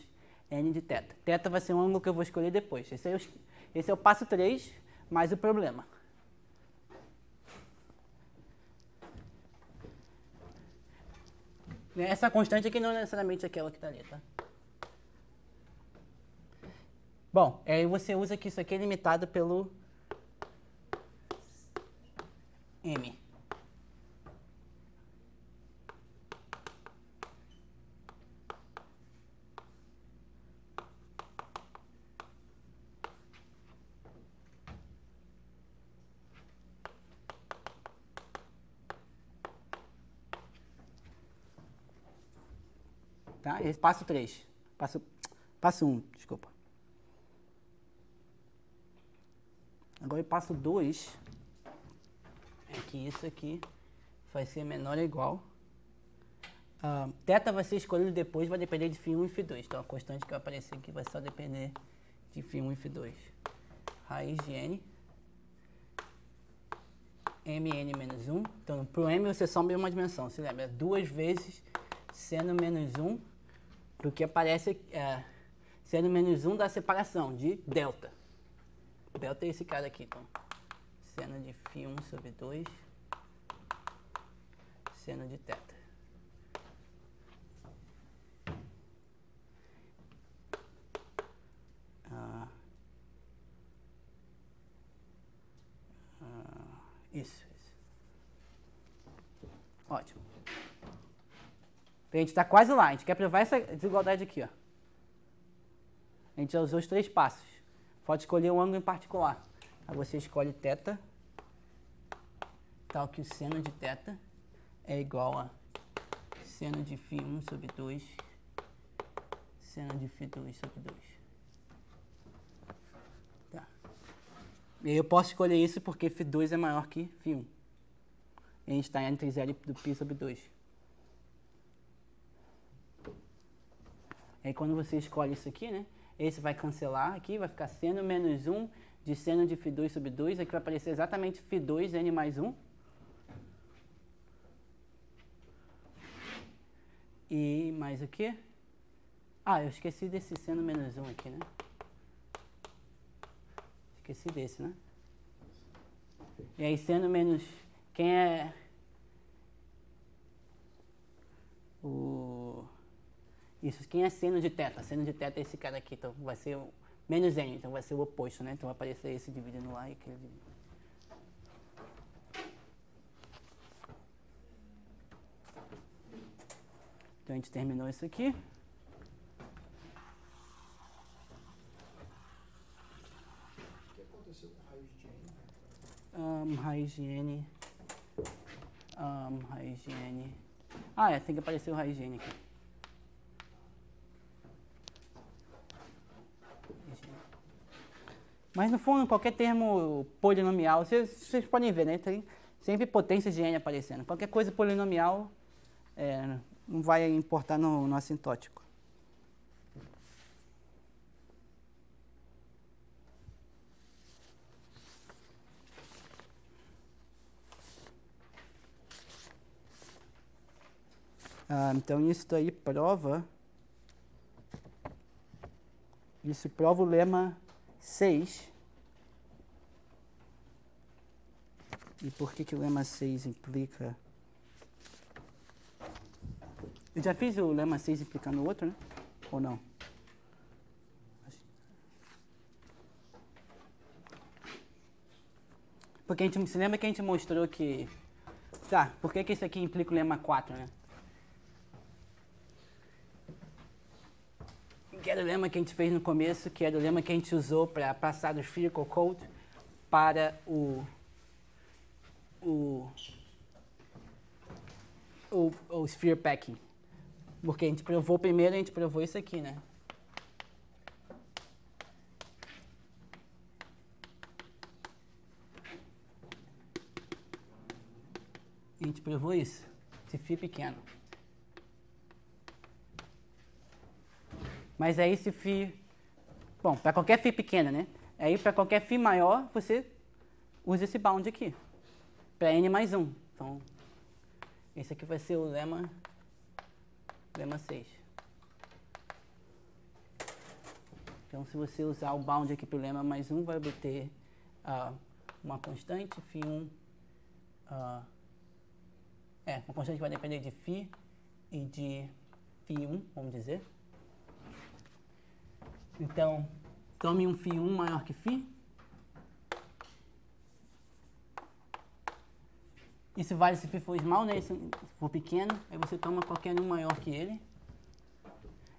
S1: n de θ. Θ vai ser um ângulo que eu vou escolher depois. Esse é o passo 3, mais o problema. Essa constante aqui não é necessariamente aquela que está ali, tá? Bom, aí você usa que isso aqui é limitado pelo M. Tá? Esse passo 3. Passo 1, desculpa. Agora o passo 2 é que isso aqui vai ser menor ou igual. Θ vai ser escolhido depois, vai depender de φ1 e φ2. Então a constante que vai aparecer aqui vai só depender de φ1 e φ2. Raiz de n. mn menos 1. Então para o m você soma em uma dimensão. Se lembra? 2 vezes seno menos 1, porque aparece seno menos 1 da separação de delta. Delta é esse cara aqui, então. Seno de φ1 sobre 2, seno de θ. Isso. Ótimo. A gente está quase lá. A gente quer provar essa desigualdade aqui, ó. A gente já usou os 3 passos. Pode escolher um ângulo em particular. Aí você escolhe θ, tal que o seno de θ é igual a seno de φ1 sobre 2, seno de φ2 sobre 2. Tá. E aí eu posso escolher isso porque φ2 é maior que φ1. E a gente está entre 0 e π sobre 2. Aí quando você escolhe isso aqui, né? Esse vai cancelar aqui, vai ficar seno menos 1 de seno de φ2 sobre 2. Aqui vai aparecer exatamente φ2 n mais 1. E mais o quê? Ah, eu esqueci desse seno menos 1 aqui, né? Esqueci desse, né? E aí seno menos... Quem é... Isso, quem é seno de θ? Seno de θ é esse cara aqui, então vai ser o menos n, então vai ser o oposto, né? Então vai aparecer esse dividindo lá e aquele dividindo. Então a gente terminou isso aqui.
S2: O que aconteceu com raiz de n?
S1: Raiz de n... raiz de n... Ah, tem que aparecer o raiz de n aqui. Mas no fundo, qualquer termo polinomial, vocês podem ver, né? Tem sempre potência de n aparecendo. Qualquer coisa polinomial não vai importar no assintótico. Então isso daí prova... Isso prova o lema 6. E por que o lema 6 implica... Eu já fiz o lema 6 implicando o outro, né? Ou não? Porque a gente se lembra que a gente mostrou que... Tá, por que isso aqui implica o lema 4, né? Que era o lema que a gente fez no começo, que era o lema que a gente usou para passar do spherical code para o sphere packing. Porque a gente provou primeiro, a gente provou isso aqui, né? A gente provou isso, esse φ pequeno. Mas aí se φ... Bom, para qualquer φ pequena, né? Aí para qualquer φ maior, você usa esse bound aqui. Para n mais 1. Então, esse aqui vai ser o lema 6. Então, se você usar o bound aqui para o lema mais 1, vai obter uma constante, φ1... uma constante que vai depender de φ e de φ1, vamos dizer. Então, tome um φ1 maior que φ. Isso vale se φ for small, né? Se for pequeno, aí você toma qualquer um maior que ele.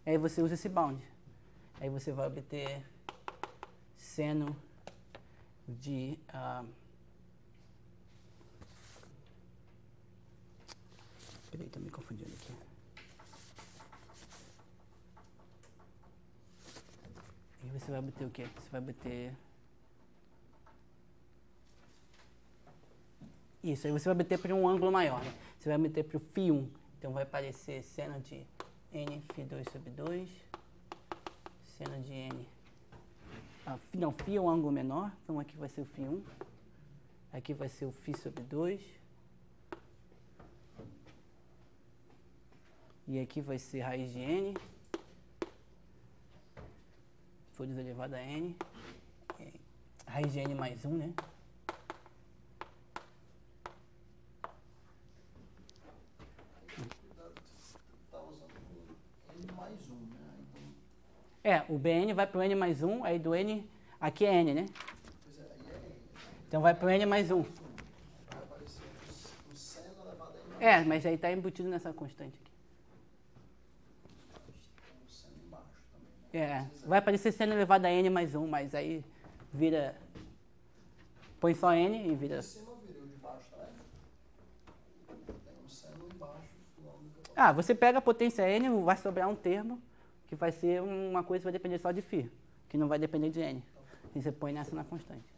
S1: Aí você usa esse bound. Aí você vai obter seno de... Peraí, estou me confundindo aqui. E você vai obter o quê? Você vai obter... Isso, aí você vai obter para um ângulo maior, né? Você vai obter para o φ1. Então vai aparecer seno de n φ2 sobre 2. Seno de n... não, φ é um ângulo menor. Então aqui vai ser o φ1. Aqui vai ser o φ sobre 2. E aqui vai ser raiz de n. Todos elevado a n. Raiz de n mais 1, né?
S2: Tá usando n mais 1, né? Então...
S1: o bn vai para o n mais 1, aí do n... Aqui é n, né?
S2: Pois é, aí é n.
S1: Então vai para o n mais 1.
S2: Vai aparecer o seno elevado a n mais 1.
S1: Mas aí está embutido nessa constante aqui. vai aparecer seno elevado a n mais 1, mas aí vira... Põe só n e vira...
S2: De cima vira o de baixo também. Tem um seno embaixo do nome que eu tô.
S1: Ah, você pega a potência n, vai sobrar um termo, que vai ser uma coisa que vai depender só de φ, que não vai depender de n. E você põe nessa na constante.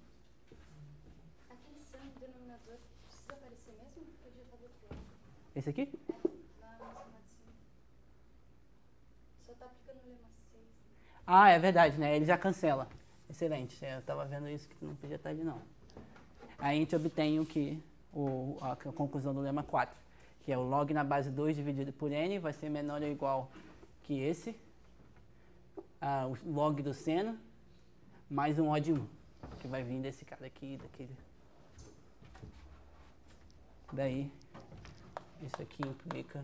S3: Aquele seno denominador precisa aparecer mesmo? Podia estar do outro lado.
S1: Esse aqui?
S3: Lá na cima de cima. Só está aplicando o lema 6.
S1: Ah, é verdade, né? Ele já cancela. Excelente. Eu estava vendo isso que não podia estar ali, não. Aí a gente obtém a conclusão do lema 4, que é o log na base 2 dividido por n vai ser menor ou igual que esse, o log do seno, mais um O de 1, que vai vir desse cara aqui, daquele. Daí, isso aqui implica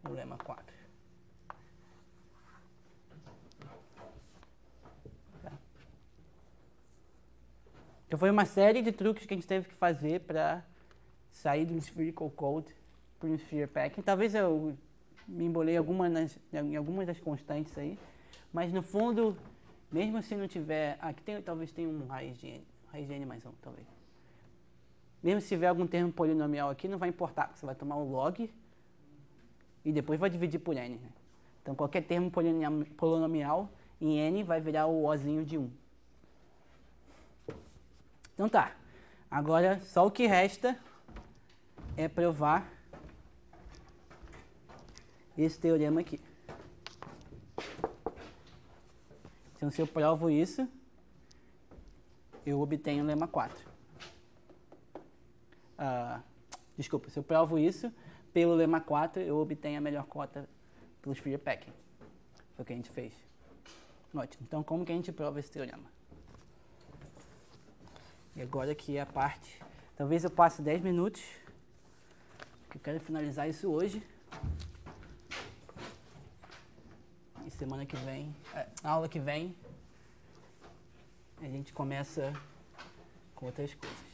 S1: o lema 4. Tá? Então foi uma série de truques que a gente teve que fazer para sair do Spherical Code para o Sphere Packing. Talvez eu me embolei em algumas das constantes aí, mas no fundo, mesmo se não tiver... Aqui talvez tenha um raiz de n mais 1, talvez. Mesmo se tiver algum termo polinomial aqui, não vai importar, porque você vai tomar o log e depois vai dividir por n. Né? Então, qualquer termo polinomial em n vai virar o ozinho de 1. Então tá. Agora, só o que resta é provar esse teorema aqui. Então, se eu provo isso, eu obtenho o lema 4. Desculpa, se eu provo isso, pelo lema 4, eu obtenho a melhor cota pelo Sphere Packing. Foi o que a gente fez. Ótimo. Então, como que a gente prova esse teorema? E agora aqui é a parte... Talvez eu passe 10 minutos, porque eu quero finalizar isso hoje. E semana que vem, aula que vem, a gente começa com outras coisas.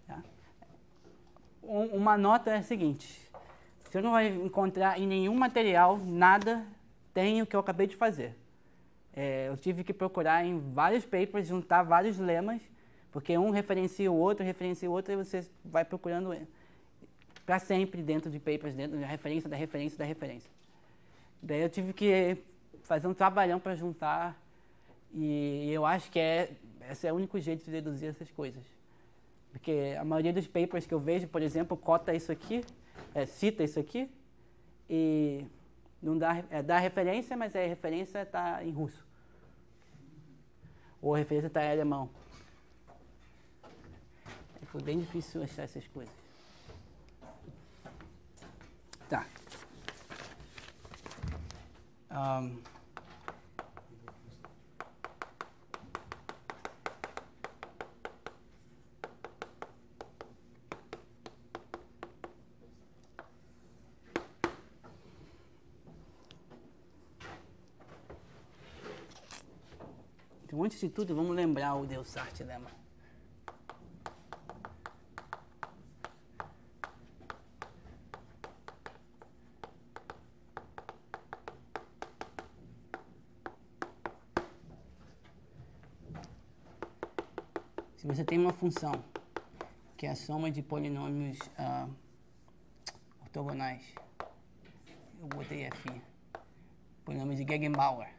S1: Tá? Uma nota é a seguinte: você não vai encontrar em nenhum material nada tem o que eu acabei de fazer. Eu tive que procurar em vários papers, juntar vários lemas, porque um referencia o outro, e você vai procurando para sempre dentro de papers, dentro da referência, da referência, da referência. Daí eu tive que fazer um trabalhão para juntar, e eu acho que esse é o único jeito de deduzir essas coisas. Porque a maioria dos papers que eu vejo, por exemplo, cota isso aqui, cita isso aqui, e não dá referência, mas a referência está em russo. Ou a referência está em alemão. Foi bem difícil achar essas coisas. Tá. Então, antes de tudo, vamos lembrar o Delsart lema. Se você tem uma função que é a soma de polinômios ortogonais, eu botei aqui, polinômios de Gegenbauer,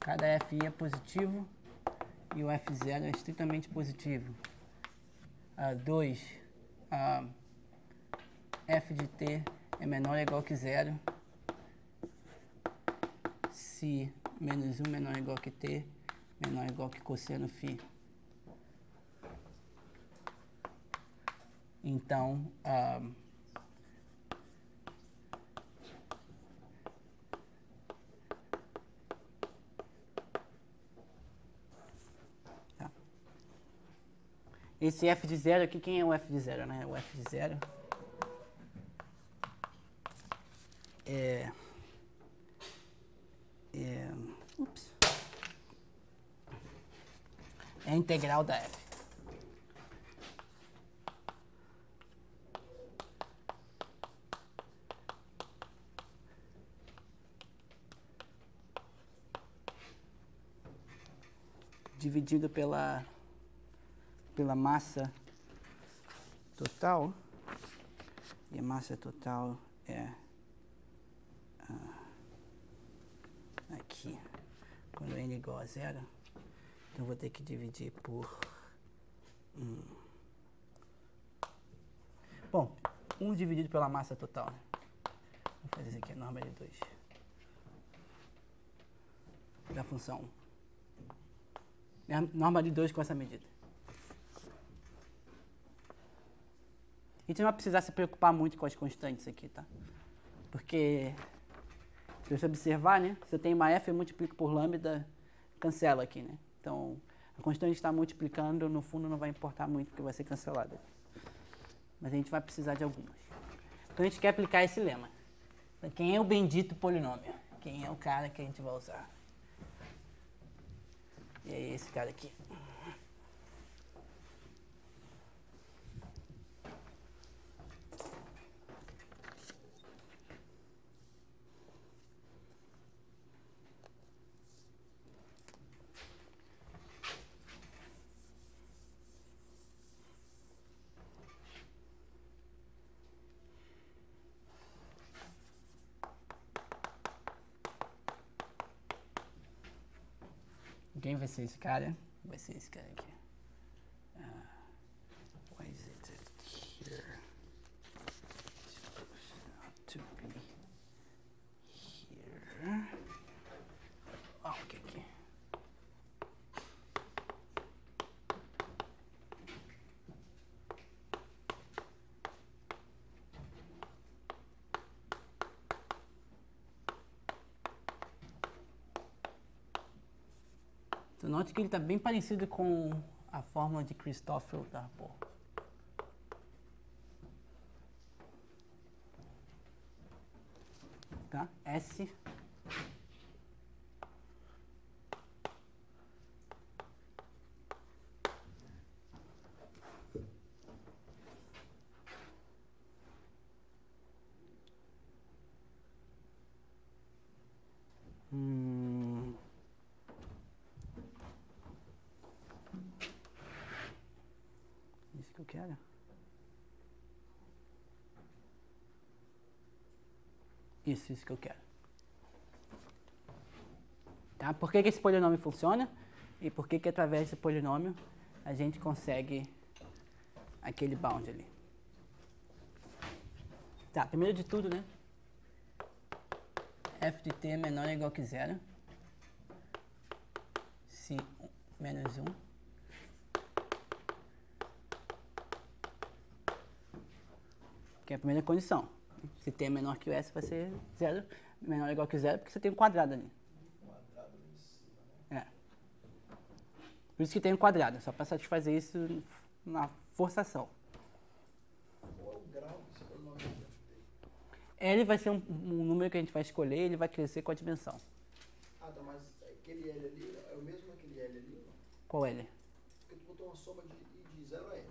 S1: cada fi é positivo e o f0 é estritamente positivo. 2, f de t é menor ou igual que 0 se menos 1 menor ou igual que t, menor ou igual que cosseno φ. Então, Esse f de 0 aqui, quem é o f de 0, né? O f de 0 ups, é a integral da f. Dividido pela massa total, e a massa total é aqui, quando n é igual a 0, então vou ter que dividir por 1. Bom, 1 dividido pela massa total, né? Vou fazer isso aqui, a norma de 2 da função 1. Norma de 2 com essa medida. A gente não vai precisar se preocupar muito com as constantes aqui, tá? Porque, se você observar, né? Se eu tenho uma f, eu multiplico por lambda, cancela aqui, né? Então, a constante está multiplicando, no fundo não vai importar muito, porque vai ser cancelada. Mas a gente vai precisar de algumas. Então, a gente quer aplicar esse lema. Então, quem é o bendito polinômio? Quem é o cara que a gente vai usar? E aí, esse cara aqui. Quem vai ser esse cara? Vai ser esse cara aqui. Why is it here? Supposed to be here. Ok, aqui. Então, note que ele está bem parecido com a fórmula de Christoffel da Rapport. Tá? S isso que eu quero. Isso que eu quero. Tá? Por que esse polinômio funciona? E por que através desse polinômio a gente consegue aquele bound ali? Tá, primeiro de tudo, né? F de t é menor ou igual que 0. Se menos 1. Que é a primeira condição. Se t é menor que o s, vai ser 0, menor ou igual que 0, porque você tem um quadrado ali.
S2: Quadrado em cima, né?
S1: Por isso que tem um quadrado, só para satisfazer isso na forçação.
S2: Qual é o grau desse polinômio de ft?
S1: L vai ser um número que a gente vai escolher, ele vai crescer com a dimensão.
S2: Ah, tá, mas aquele L ali é o mesmo aquele L ali? Não?
S1: Qual L?
S2: Porque tu botou uma soma de 0 a N.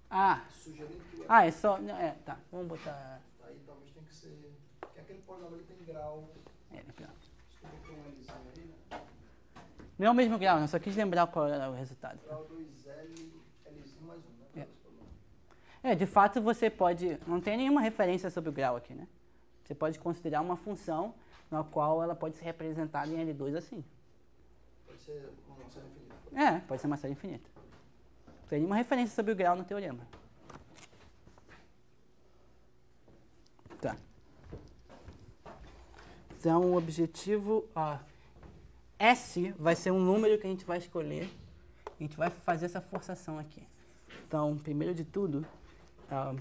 S1: Ah,
S2: Sugerindo que o L...
S1: é só... Não, tá, vamos botar...
S2: Aí talvez tenha que ser... Porque aquele polinômio ali tem grau...
S1: L, pronto.
S2: Se tu botou um Lzinho ali, né?
S1: Não é o mesmo grau, não, só quis lembrar qual era o resultado.
S2: Grau 2L, Lzinho mais 1, né?
S1: De fato você pode... Não tem nenhuma referência sobre o grau aqui, né? Você pode considerar uma função na qual ela pode ser representada em L2 assim.
S2: Pode ser uma série infinita.
S1: Pode ser uma série infinita. Não tem nenhuma referência sobre o grau no teorema. Tá. Então, o objetivo... S vai ser um número que a gente vai escolher. A gente vai fazer essa forçação aqui. Então, primeiro de tudo, a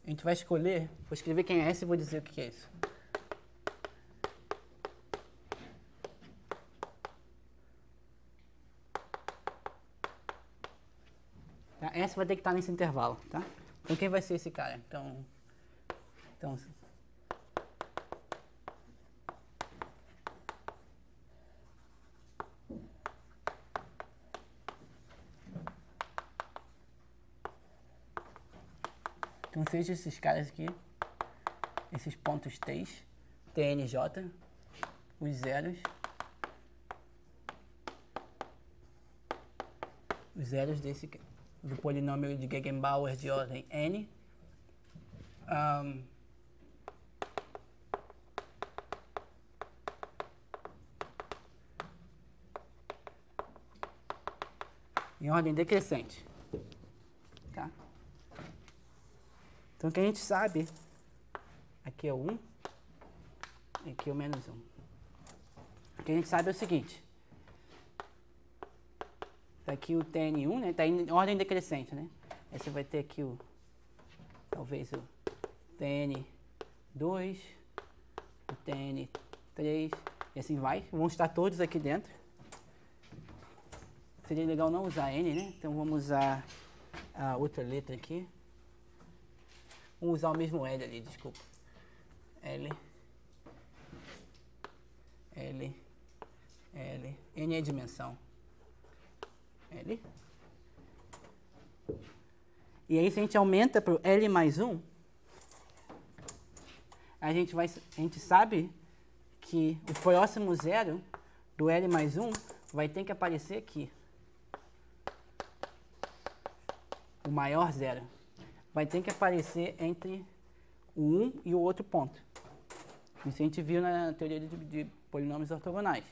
S1: gente vai escolher... Vou escrever quem é S e vou dizer o que é isso. S vai ter que estar nesse intervalo, tá? Então quem vai ser esse cara? Então seja esses caras aqui, esses pontos T's, TNJ, os zeros do polinômio de Gegenbauer de ordem N. Em ordem decrescente. Tá? Então, o que a gente sabe, aqui é o 1, aqui é o menos 1. O que a gente sabe é o seguinte. Tá aqui o TN1, né? Tá em ordem decrescente, né? Aí você vai ter aqui talvez o TN2, o TN3, e assim vai. Vão estar todos aqui dentro. Seria legal não usar N, né? Então vamos usar a outra letra aqui. Vamos usar o mesmo L ali, desculpa. L. N é a dimensão. L. E aí, se a gente aumenta para o L mais 1, a gente sabe que o próximo zero do L mais 1 vai ter que aparecer aqui. O maior zero vai ter que aparecer entre o 1 e o outro ponto. Isso a gente viu na teoria de polinômios ortogonais.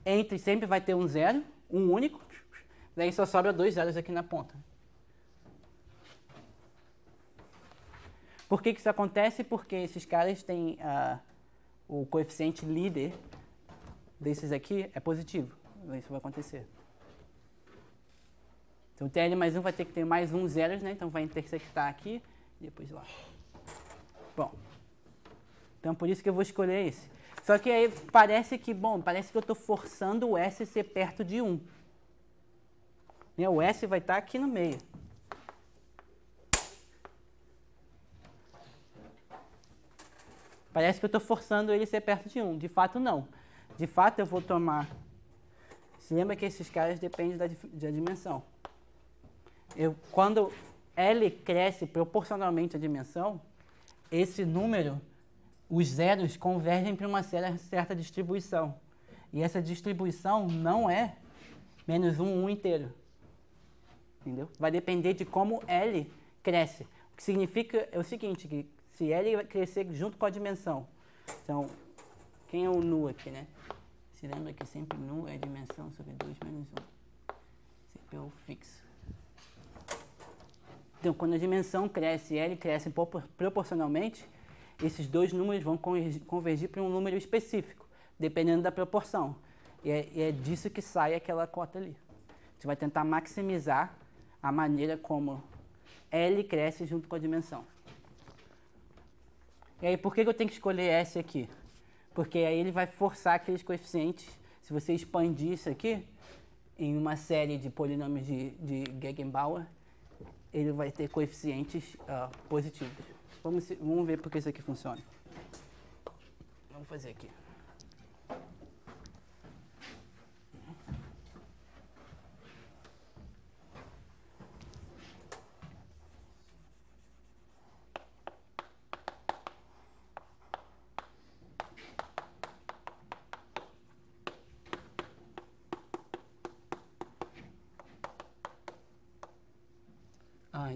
S1: Entre sempre vai ter um zero, um único, daí só sobra 2 zeros aqui na ponta. Por que isso acontece? Porque esses caras têm o coeficiente líder desses aqui é positivo. Isso vai acontecer. Então, o TL mais 1 vai ter que ter mais um zeros, né? Então, vai intersectar aqui e depois lá. Bom, então por isso que eu vou escolher esse. Só que aí parece que eu estou forçando o S a ser perto de 1. Né? O S vai estar aqui no meio. Parece que eu estou forçando ele a ser perto de 1. De fato, não. De fato, eu vou tomar... Se lembra que esses caras dependem da dimensão. Quando L cresce proporcionalmente à dimensão, esse número, os zeros convergem para uma certa distribuição. E essa distribuição não é menos 1 inteiro. Entendeu? Vai depender de como L cresce. O que significa é o seguinte, que se L crescer junto com a dimensão. Então, quem é o nu aqui, né? Se lembra que sempre nu é a dimensão sobre 2 menos 1. Sempre é o fixo. Então, quando a dimensão cresce e L cresce proporcionalmente, esses dois números vão convergir para um número específico, dependendo da proporção. E é disso que sai aquela cota ali. Você vai tentar maximizar a maneira como L cresce junto com a dimensão. E aí, por que eu tenho que escolher S aqui? Porque aí ele vai forçar aqueles coeficientes. Se você expandir isso aqui em uma série de polinômios de Gegenbauer, ele vai ter coeficientes positivos. Vamos ver por que isso aqui funciona. Vamos fazer aqui.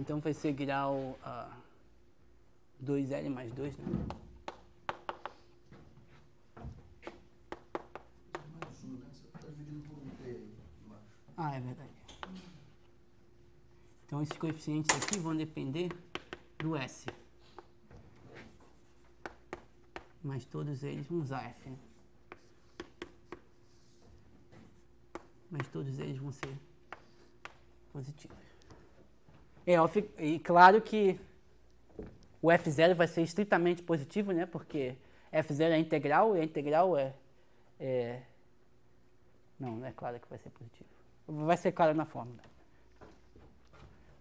S1: Então vai ser grau 2L mais 2, né?
S2: Mais 1, né? Você está dividindo por um T aí embaixo.
S1: É verdade. Então esses coeficientes aqui vão depender do S. Mas todos eles vão usar F, né? Mas todos eles vão ser positivos. E claro que o F0 vai ser estritamente positivo, né? Porque F0 é integral e a integral não é claro que vai ser positivo. Vai ser claro na fórmula.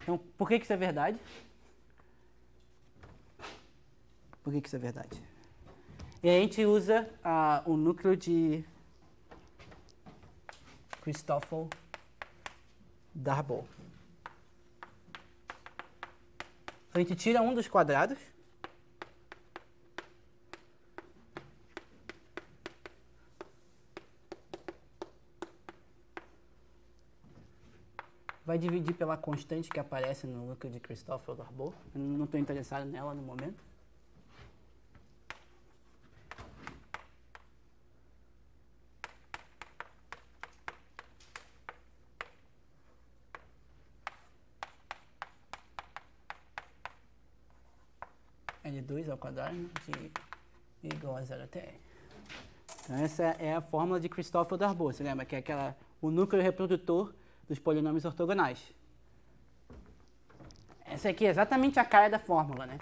S1: Então, por que isso é verdade? Por que isso é verdade? E a gente usa o núcleo de Christoffel-Darboux. Então, a gente tira um dos quadrados. Vai dividir pela constante que aparece no núcleo de Christoffel-Darboux. Eu não estou interessado nela no momento. L2 ao quadrado de I igual a 0 até L. Então essa é a fórmula de Christoffel-Darboux. Você lembra que é o núcleo reprodutor dos polinômios ortogonais. Essa aqui é exatamente a cara da fórmula, né?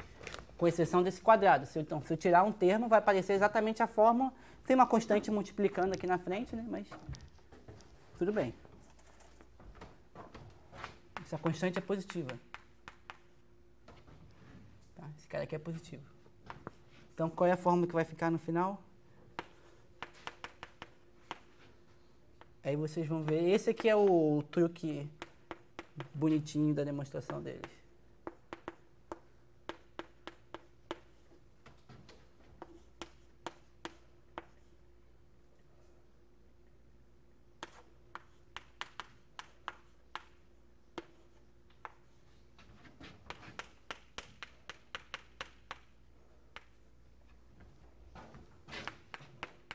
S1: Com exceção desse quadrado. Então, se eu tirar um termo, vai aparecer exatamente a fórmula. Tem uma constante multiplicando aqui na frente, né? Mas tudo bem. Essa constante é positiva. Tá? Esse cara aqui é positivo. Então, qual é a fórmula que vai ficar no final? Aí vocês vão ver, esse aqui é o truque bonitinho da demonstração deles.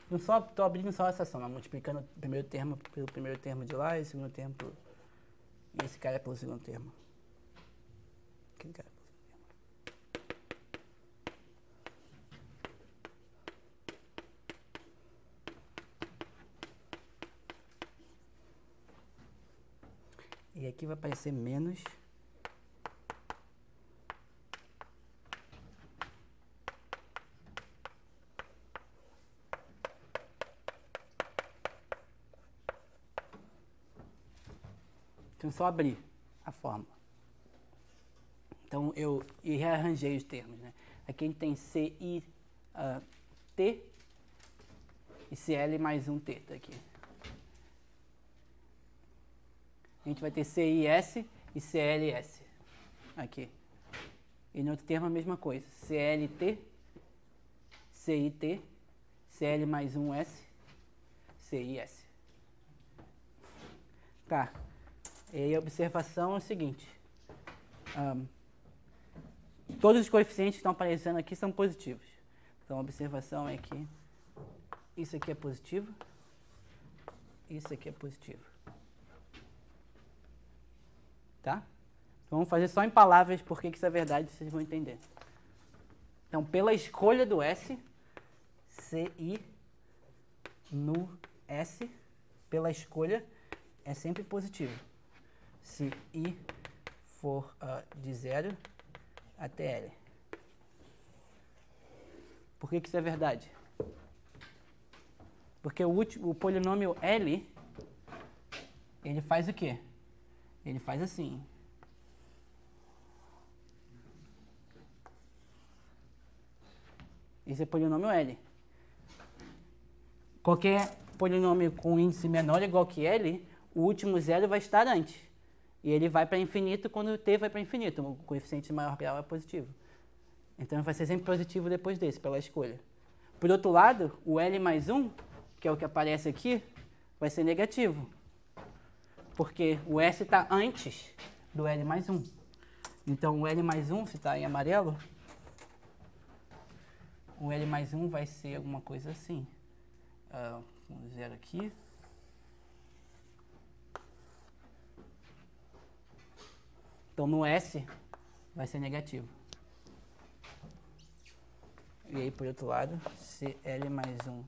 S1: Não só estou abrindo só essa soma, multiplicando o primeiro termo pelo primeiro termo de lá e o segundo termo pelo... E esse cara é pelo segundo termo. Aquele cara é pelo segundo termo. E aqui vai aparecer menos... Então, só abrir a fórmula. Então, eu rearranjei os termos, né? Aqui a gente tem CI T e CL mais um T, tá aqui. A gente vai ter CIS e CLS aqui. E no outro termo a mesma coisa. CLT, CIT, CL mais um S, CIS. Tá. E aí a observação é o seguinte, todos os coeficientes que estão aparecendo aqui são positivos. Então a observação é que isso aqui é positivo, isso aqui é positivo. Tá? Então vamos fazer só em palavras porque isso é verdade, vocês vão entender. Então pela escolha do S, CI no S, pela escolha, é sempre positivo. Se I for de 0 até L. Por que isso é verdade? Porque o polinômio L, ele faz o quê? Ele faz assim. Esse é o polinômio L. Qualquer polinômio com índice menor ou igual que L, o último zero vai estar antes. E ele vai para infinito quando o t vai para infinito. O coeficiente maior real é positivo. Então vai ser sempre positivo depois desse, pela escolha. Por outro lado, o L mais 1, que é o que aparece aqui, vai ser negativo. Porque o S está antes do L mais 1. Então o L mais 1, se está em amarelo, o L mais 1 vai ser alguma coisa assim. Um zero aqui. Então, no S, vai ser negativo. E aí, por outro lado, CL mais 1.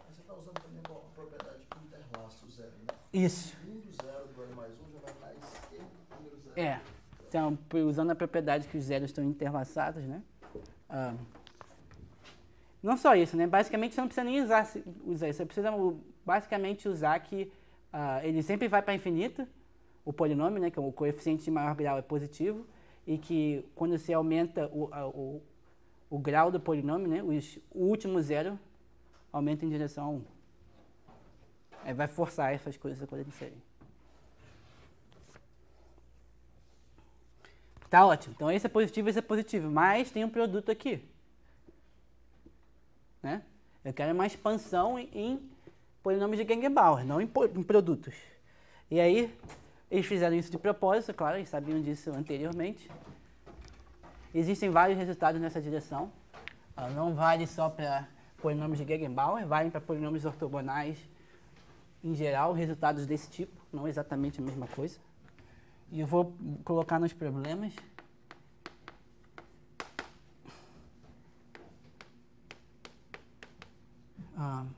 S2: Você está usando também a propriedade que interlaça o zero, né?
S1: Isso.
S2: O segundo zero do L mais 1 já vai para a esquerda do primeiro zero.
S1: É. Então, usando a propriedade que os zeros estão interlaçados, né? Não só isso, né? Basicamente, você não precisa nem usar isso. Você precisa basicamente usar que ele sempre vai para infinito, o polinômio, né, que é o coeficiente de maior grau é positivo, e que quando você aumenta o grau do polinômio, né, o último zero aumenta em direção a 1. Aí vai forçar essas coisas a acontecerem. Tá ótimo. Então esse é positivo, mas tem um produto aqui. Né? Eu quero uma expansão em polinômios de Gegenbauer, não em produtos. E aí, eles fizeram isso de propósito, claro, eles sabiam disso anteriormente. Existem vários resultados nessa direção. Não vale só para polinômios de Gegenbauer, valem para polinômios ortogonais em geral, resultados desse tipo, não exatamente a mesma coisa. E eu vou colocar nos problemas.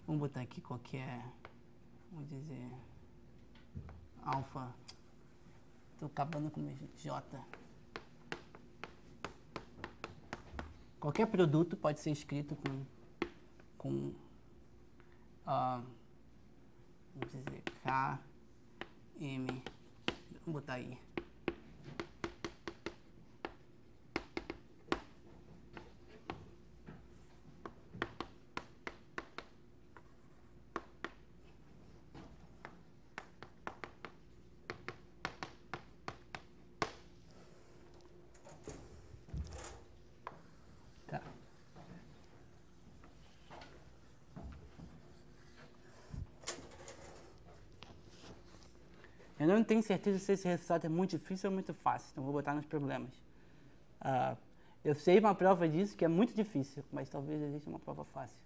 S1: Vamos botar aqui qualquer, vamos dizer, alfa. Estou acabando com o J. Qualquer produto pode ser escrito com vamos dizer, K, M, vamos botar aí. Tá. Eu não tenho certeza se esse resultado é muito difícil ou muito fácil, então vou botar nos problemas. Eu sei uma prova disso que é muito difícil, mas talvez exista uma prova fácil.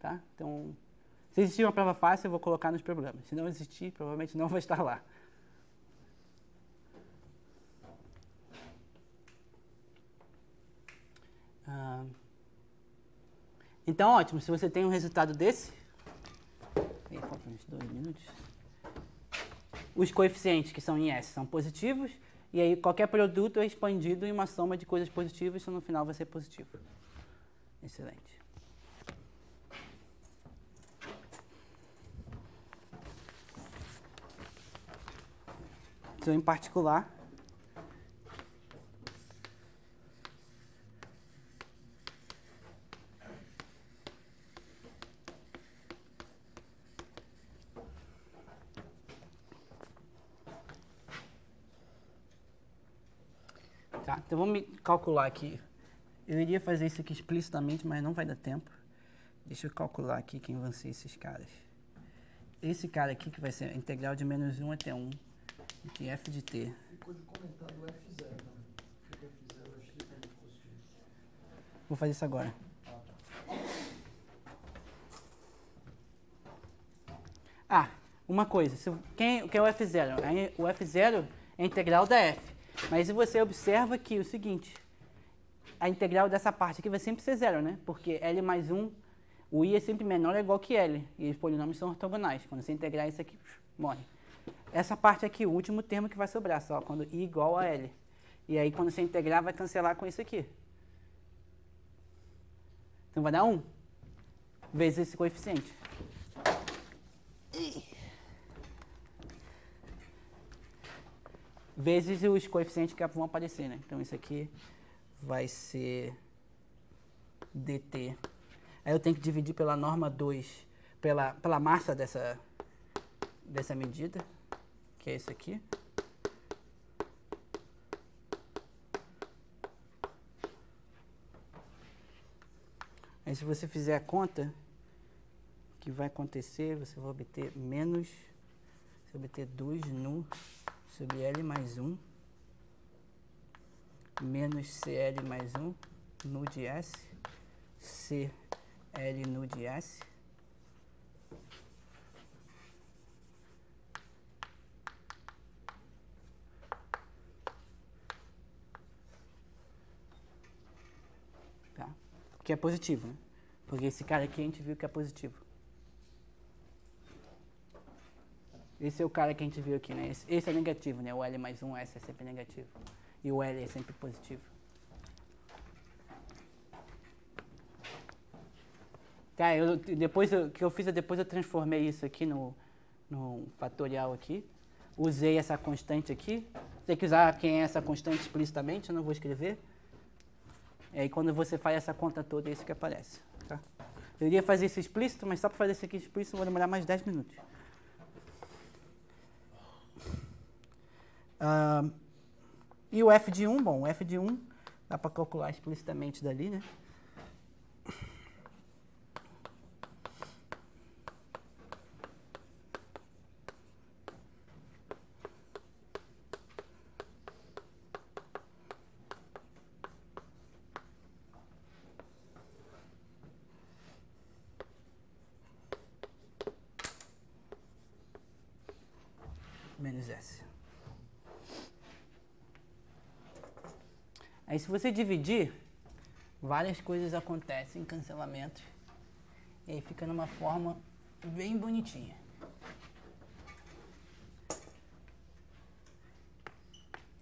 S1: Tá? Então, se existir uma prova fácil, eu vou colocar nos problemas. Se não existir, provavelmente não vai estar lá. Então, ótimo. Se você tem um resultado desse... Faltam uns 2 minutos. Os coeficientes que são em S são positivos, e aí qualquer produto é expandido em uma soma de coisas positivas, então no final vai ser positivo. Excelente. Então, em particular, tá? Então vamos calcular aqui. Eu iria fazer isso aqui explicitamente, mas não vai dar tempo. Deixa eu calcular aqui quem vão ser esses caras. Esse cara aqui que vai ser a integral de menos 1 até 1 de f de t.
S2: Ficou de comentar do F0 também. Porque o F0 é estritamente positivo.
S1: Vou fazer isso agora. Uma coisa. O que é o F0? O F0 é a integral da f. Mas se você observa aqui o seguinte, a integral dessa parte aqui vai sempre ser zero, né? Porque L mais 1, o I é sempre menor ou igual que L. E os polinômios são ortogonais. Quando você integrar isso aqui, morre. Essa parte aqui, o último termo que vai sobrar, só quando I igual a L. E aí, quando você integrar, vai cancelar com isso aqui. Então, vai dar 1 vezes esse coeficiente. Vezes os coeficientes que vão aparecer, né? Então, isso aqui vai ser dt. Aí eu tenho que dividir pela norma 2, pela massa dessa medida, que é isso aqui. Aí se você fizer a conta, o que vai acontecer, você vai obter menos, você vai obter 2 nu sobre L mais 1, menos CL mais 1, nu de S, CL nu de S, tá? Que é positivo, né? Porque esse cara aqui a gente viu que é positivo. Esse é o cara que a gente viu aqui, né? Esse é negativo, né? O L mais 1, S é sempre negativo. E o L é sempre positivo. Cara, que eu fiz, depois eu transformei isso aqui no fatorial aqui. Usei essa constante aqui. Se você quiser quem é essa constante explicitamente, eu não vou escrever. E aí quando você faz essa conta toda, é isso que aparece. Tá? Eu iria fazer isso explícito, mas só para fazer isso aqui explícito, eu vou demorar mais 10 minutos. E o f de 1, bom, o f de 1 dá para calcular explicitamente dali, né? Menos S. Aí se você dividir, várias coisas acontecem, cancelamentos, e aí fica numa forma bem bonitinha.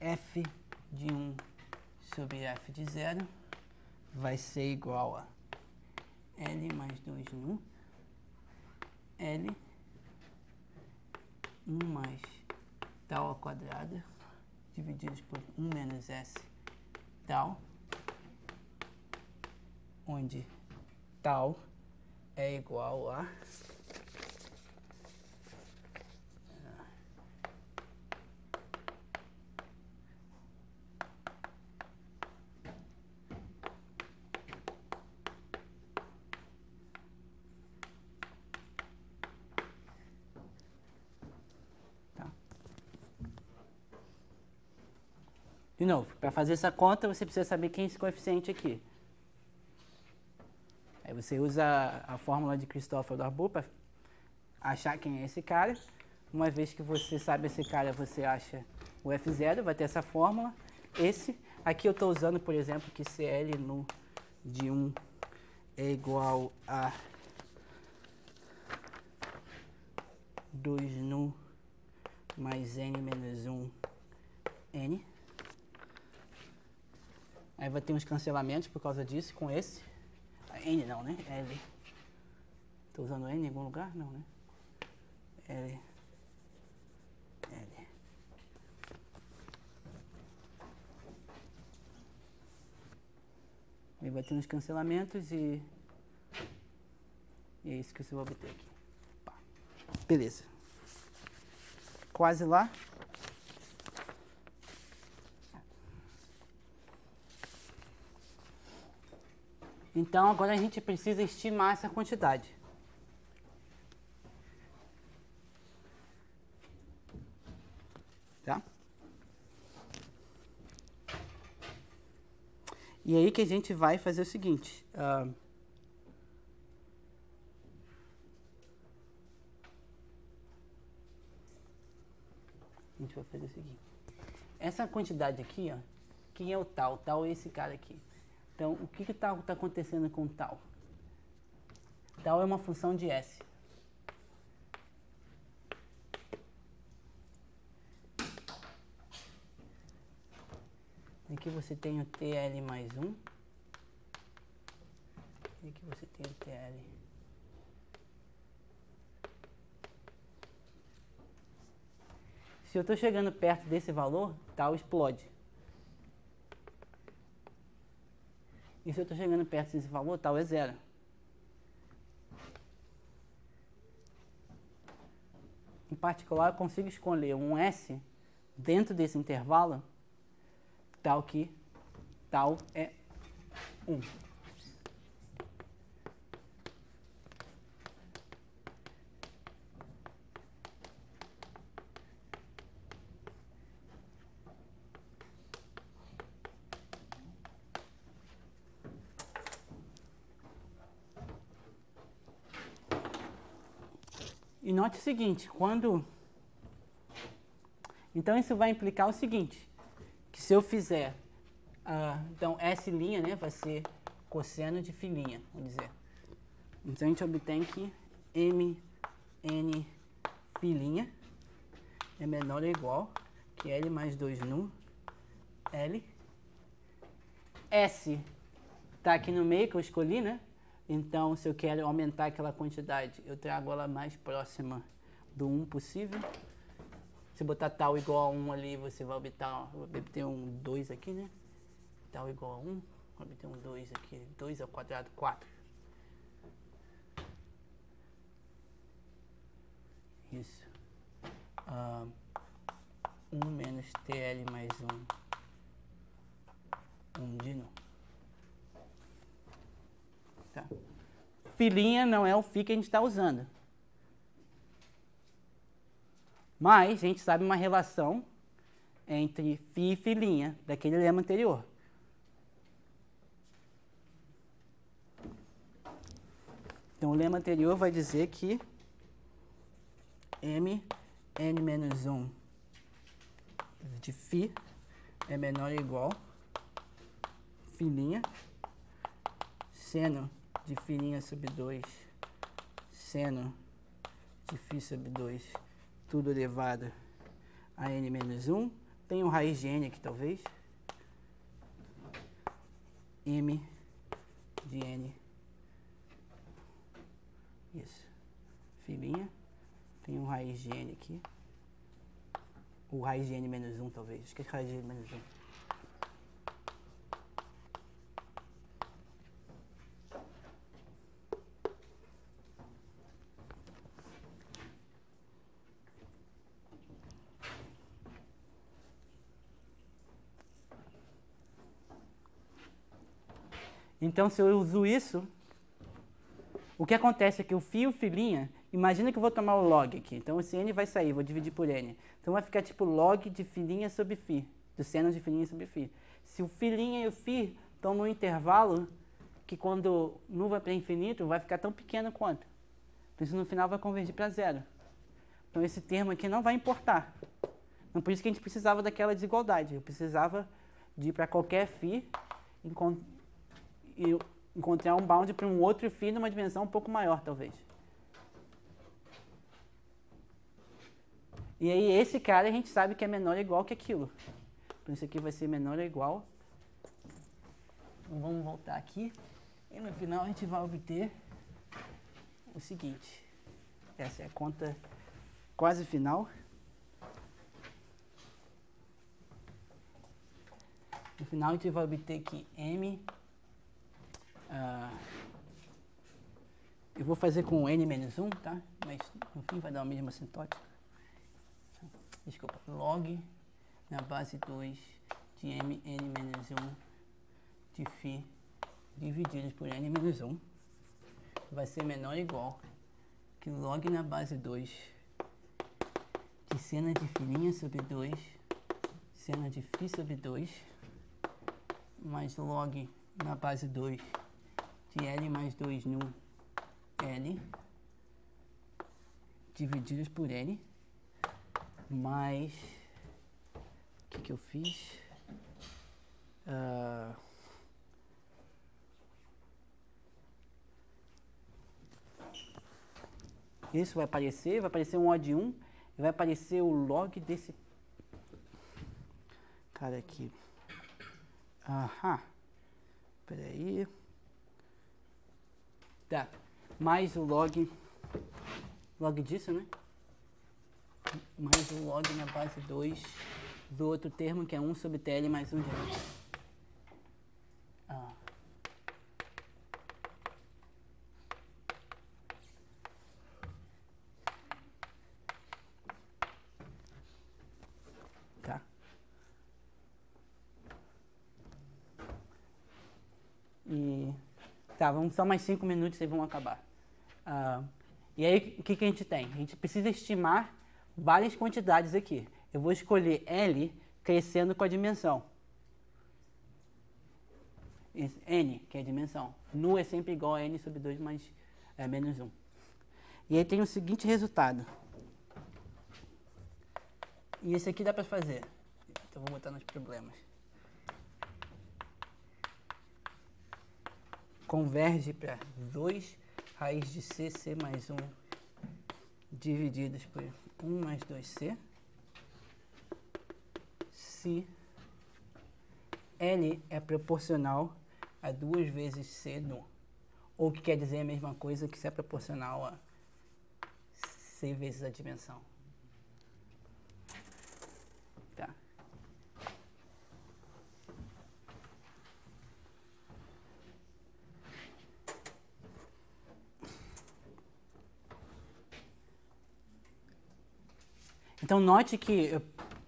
S1: F de 1 sobre F de 0 vai ser igual a L mais 2 nu, L 1 mais tal ao quadrado, divididos por 1 menos S tal, onde tal é igual a De novo, para fazer essa conta, você precisa saber quem é esse coeficiente aqui. Aí você usa a fórmula de Christoffel-Darboux para achar quem é esse cara. Uma vez que você sabe esse cara, você acha o F0, vai ter essa fórmula. Esse, aqui eu estou usando, por exemplo, que CL nu de 1 é igual a 2 nu mais N menos 1 N. Aí vai ter uns cancelamentos por causa disso, com esse. N não, né? L. Estou usando N em algum lugar? Não, né? L. L. Aí vai ter uns cancelamentos e é isso que você vai obter aqui. Pá. Beleza. Quase lá. Então, agora a gente precisa estimar essa quantidade. Tá? E aí que a gente vai fazer o seguinte. A gente vai fazer o seguinte. Essa quantidade aqui, ó, quem é o tal? O tal é esse cara aqui. Então, o que está acontecendo com tal? Tal é uma função de S. Aqui você tem o TL mais 1. E aqui você tem o TL. Se eu estou chegando perto desse valor, tal explode. E se eu estou chegando perto desse valor, tal é 0. Em particular, eu consigo escolher um S dentro desse intervalo, tal que tal é 1. E note o seguinte, então isso vai implicar o seguinte, que se eu fizer, então S', né, vai ser cosseno de φ', vamos dizer. Então a gente obtém que MN φ' é menor ou igual que L mais 2 nu L. S está aqui no meio que eu escolhi, né? Então, se eu quero aumentar aquela quantidade, eu trago ela mais próxima do 1 possível. Se botar tal igual a 1 ali, você vai obter um 2 aqui, né? Tal igual a 1, vai obter um 2 aqui. 2 ao quadrado, 4. Isso. 1 menos TL mais 1 de novo. Tá. Filinha não é o φ que a gente está usando. Mas a gente sabe uma relação entre φ e filinha, daquele lema anterior. Então o lema anterior vai dizer que m n menos 1 de φ é menor ou igual filinha seno de filinha sobre 2 seno de φ sobre 2 tudo elevado a n menos 1. Tem um raiz de n aqui talvez. M de n. Isso. Filinha. Tem um raiz de n aqui. O raiz de n menos 1 talvez. Acho que é raiz de n menos 1. Então, se eu uso isso, o que acontece é que o φ e o filinha, imagina que eu vou tomar o log aqui. Então, esse n vai sair, vou dividir por n. Então, vai ficar tipo log de filinha sobre φ, do seno de filinha sobre φ. Se o filinha e o φ estão no intervalo, que quando nu vai para infinito, vai ficar tão pequeno quanto. Então, isso no final vai convergir para zero. Então, esse termo aqui não vai importar. Então, por isso que a gente precisava daquela desigualdade. Eu precisava de ir para qualquer φ e encontrar um bound para um outro φ numa dimensão um pouco maior, talvez. E aí, esse cara a gente sabe que é menor ou igual que aquilo. Então, isso aqui vai ser menor ou igual. Então, vamos voltar aqui. E no final, a gente vai obter o seguinte. Essa é a conta quase final. No final, a gente vai obter que m... eu vou fazer com n menos 1, tá? Mas no fim vai dar a mesma assintótica. Desculpa, log na base 2 de m n menos 1 de φ divididos por n menos 1 vai ser menor ou igual que log na base 2 de seno de filinha sobre 2 seno de φ sobre 2 mais log na base 2 de L mais 2 no L divididos por N mais o que eu fiz? Isso vai aparecer um O de 1 e vai aparecer o log desse cara aqui. Peraí. Tá, mais o log disso, né? Mais o log na base 2 do outro termo, que é 1 sobre TL mais 1 de L. Tá. Tá, vamos só mais 5 minutos e vamos acabar. E aí, o que a gente tem? A gente precisa estimar várias quantidades aqui. Eu vou escolher L crescendo com a dimensão. N, que é a dimensão. Nu é sempre igual a N sobre 2 mais menos 1. E aí tem o seguinte resultado. E esse aqui dá para fazer. Então, vou botar nos problemas. Converge para 2 raiz de C, C mais 1, divididos por 1 mais 2C, se L é proporcional a 2 vezes C nu. ou que quer dizer a mesma coisa que se é proporcional a C vezes a dimensão. Tá. Então, note que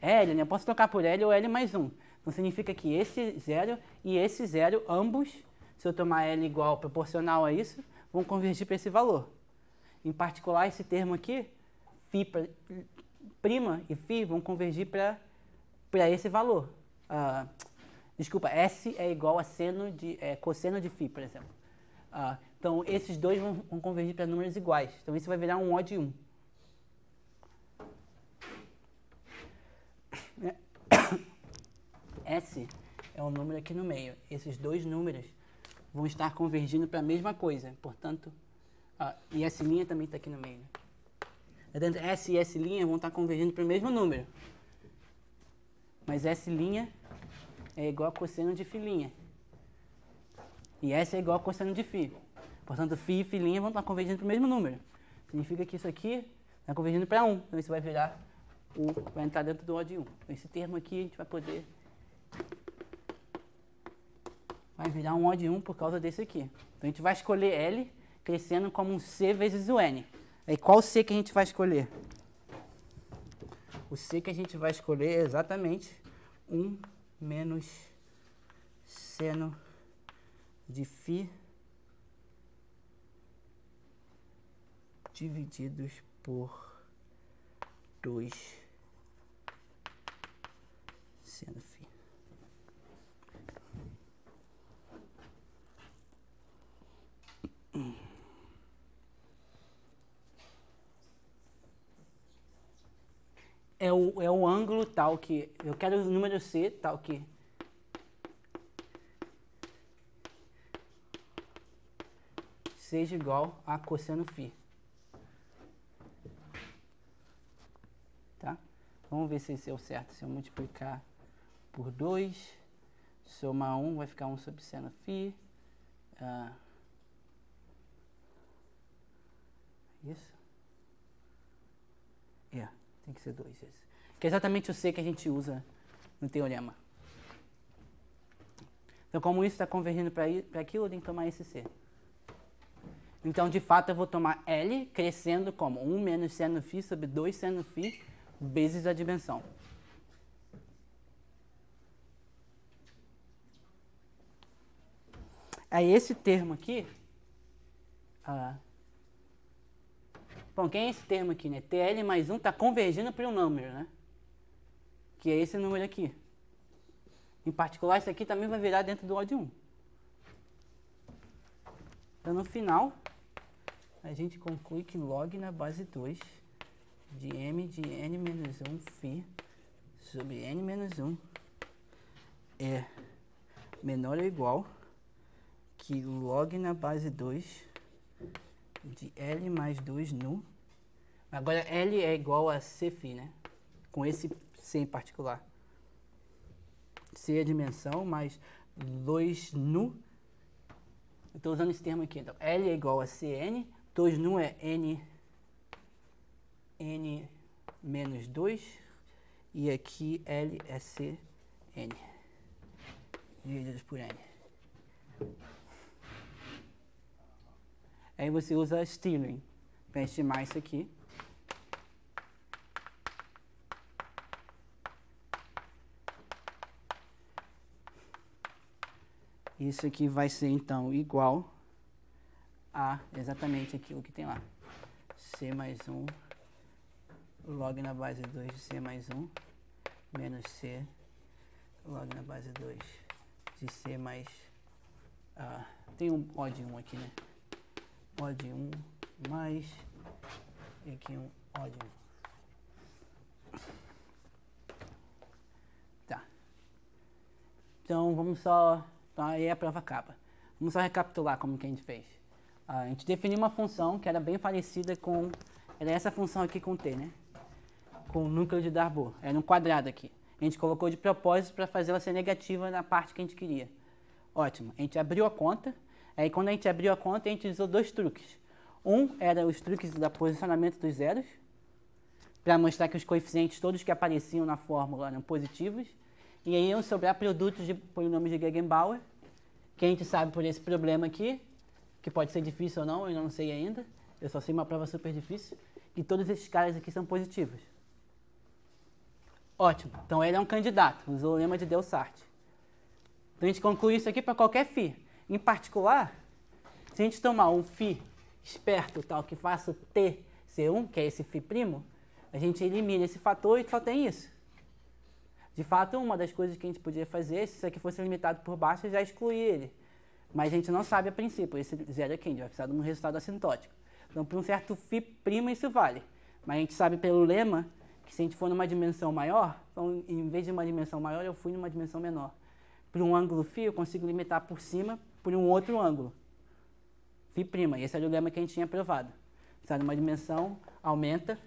S1: L, né, eu posso trocar por L ou L mais 1. Então, significa que esse 0 e esse 0, ambos, se eu tomar L igual proporcional a isso, vão convergir para esse valor. Em particular, esse termo aqui, φ' e φ vão convergir para esse valor. Desculpa, S é igual a cosseno de φ, por exemplo. Então, esses dois vão convergir para números iguais. Então, isso vai virar um O de 1. S é um número aqui no meio. Esses dois números vão estar convergindo para a mesma coisa. Portanto, e S' também está aqui no meio. Né? Portanto, S e S' vão estar convergindo para o mesmo número. Mas S' é igual a cosseno de φ'. E S é igual a cosseno de φ. Portanto, φ e φ' vão estar convergindo para o mesmo número. Significa que isso aqui está convergindo para 1. Então, isso vai virar vai entrar dentro do O de 1. Então, esse termo aqui a gente vai poder... vai virar um O de 1 por causa desse aqui. Então, a gente vai escolher L crescendo como um C vezes o N. Aí, qual C que a gente vai escolher? O C que a gente vai escolher é exatamente 1 menos seno de φ divididos por 2 seno φ. É o ângulo tal que... eu quero o número C tal que... seja igual a cosseno φ. Tá? Vamos ver se esse é o certo. Se eu multiplicar por 2, somar 1, vai ficar 1 sobre seno φ. Isso? Tem que ser 2 vezes. Que é exatamente o C que a gente usa no teorema. Então, como isso está convergindo para aquilo, eu tenho que tomar esse C. Então, de fato, eu vou tomar L crescendo como 1 menos seno φ sobre 2 seno φ vezes a dimensão. Aí, esse termo aqui... bom, quem é esse termo aqui, né? TL mais 1 está convergindo para um número, né? Que é esse número aqui. Em particular, isso aqui também vai virar dentro do O de 1. Então, no final, a gente conclui que log na base 2 de m de n menos 1 φ sobre n menos 1 é menor ou igual que log na base 2 de L mais 2 nu. Agora, L é igual a Cφ, né? Com esse C em particular. C é a dimensão, mais 2 nu. Eu estou usando esse termo aqui. Então, L é igual a Cn. 2 nu é N menos 2. E aqui L é Cn. Divididos por N. Aí você usa Stirling para estimar isso aqui. Isso aqui vai ser, então, igual a exatamente aquilo que tem lá. C mais 1 log na base 2 de C mais 1 menos C log na base 2 de C mais... tem um O de 1 aqui, né? O de 1 mais, e aqui um O de 1. Tá. Então, vamos só... Então, aí a prova acaba. Vamos só recapitular como que a gente fez. A gente definiu uma função que era bem parecida com... Era essa função aqui com T, né? Com o núcleo de Darboux. Era um quadrado aqui. A gente colocou de propósito para fazer ela ser negativa na parte que a gente queria. Ótimo. A gente abriu a conta. Aí quando a gente abriu a conta, a gente usou 2 truques. Um era os truques do posicionamento dos zeros, para mostrar que os coeficientes todos que apareciam na fórmula eram positivos. E aí iam sobrar produtos de polinômios de Gegenbauer, que a gente sabe por esse problema aqui, que pode ser difícil ou não, eu não sei ainda. Eu só sei uma prova super difícil. E todos esses caras aqui são positivos. Ótimo. Então ele é um candidato, usou o lema de Delsart. Então a gente conclui isso aqui para qualquer φ. Em particular, se a gente tomar um φ esperto, tal, que faça o t ser 1, que é esse φ', a gente elimina esse fator e só tem isso. De fato, uma das coisas que a gente podia fazer, se isso aqui fosse limitado por baixo, é já excluir ele. Mas a gente não sabe a princípio, esse zero aqui, a gente vai precisar de um resultado assintótico. Então, para um certo φ' isso vale. Mas a gente sabe pelo lema que se a gente for numa dimensão maior, então em vez de uma dimensão maior, eu fui numa dimensão menor. Para um ângulo φ, eu consigo limitar por cima por um outro ângulo. φ'. E esse era o lema que a gente tinha provado. Se numa dimensão, aumenta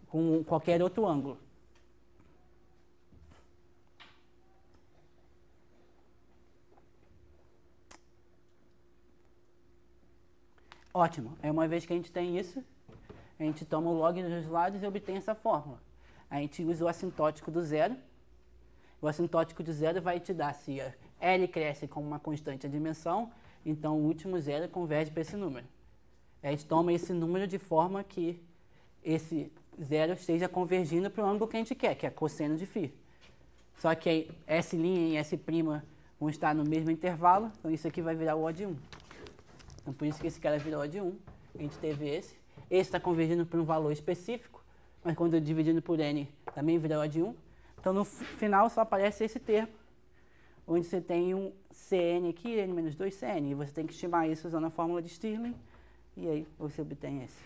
S1: com qualquer outro ângulo. Ótimo. Aí uma vez que a gente tem isso, a gente toma o log dos lados e obtém essa fórmula. A gente usa o assintótico do zero. O assintótico de zero vai te dar se L cresce como uma constante a dimensão, então o último zero converge para esse número. A gente toma esse número de forma que esse zero esteja convergindo para o ângulo que a gente quer, que é cosseno de φ. Só que S' e S' vão estar no mesmo intervalo, então isso aqui vai virar o O de 1. Então por isso que esse cara virou O de 1, a gente teve esse. Esse está convergindo para um valor específico, mas quando eu dividindo por N também vira O de 1. Então no final só aparece esse termo, onde você tem um Cn aqui, N-2Cn, e você tem que estimar isso usando a fórmula de Stirling, e aí você obtém esse.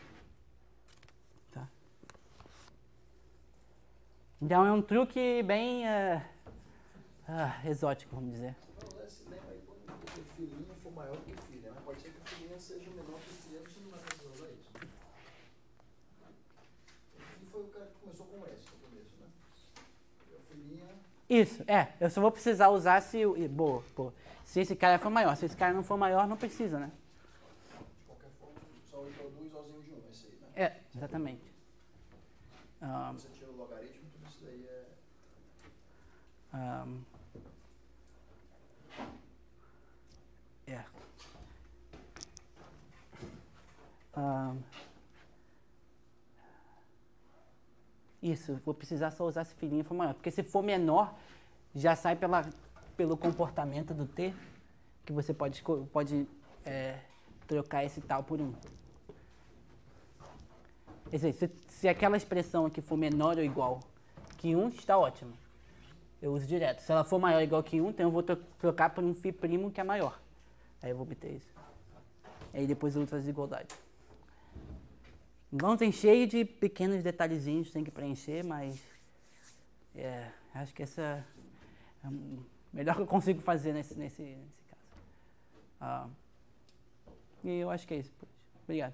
S1: Tá? Então é um truque bem exótico, vamos dizer.
S2: Vou usar esse lema aí quando o filhinho for maior que o filho, né? Pode ser que o filhinho seja menor que o filho, você não vai precisar usar isso. O filho foi o cara que começou com S no começo, né? E o filhinho...
S1: Isso, eu só vou precisar usar se... Boa. Se esse cara for maior. Se esse cara não for maior, não precisa, né?
S2: De qualquer forma, só introduz Ozinho de 1, esse aí, né?
S1: Exatamente.
S2: Você tira o logaritmo, tudo isso daí é...
S1: Isso, vou precisar só usar se filhinho for maior. Porque se for menor, já sai pelo comportamento do T, que você pode trocar esse tal por 1. Quer dizer, se aquela expressão aqui for menor ou igual que 1, está ótimo. Eu uso direto. Se ela for maior ou igual que 1, então eu vou trocar por um φ' que é maior. Aí eu vou obter isso. Aí depois eu uso as desigualdades. Então tem cheio de pequenos detalhezinhos que tem que preencher, mas acho que essa é o melhor que eu consigo fazer nesse caso. E eu acho que é isso. Obrigado.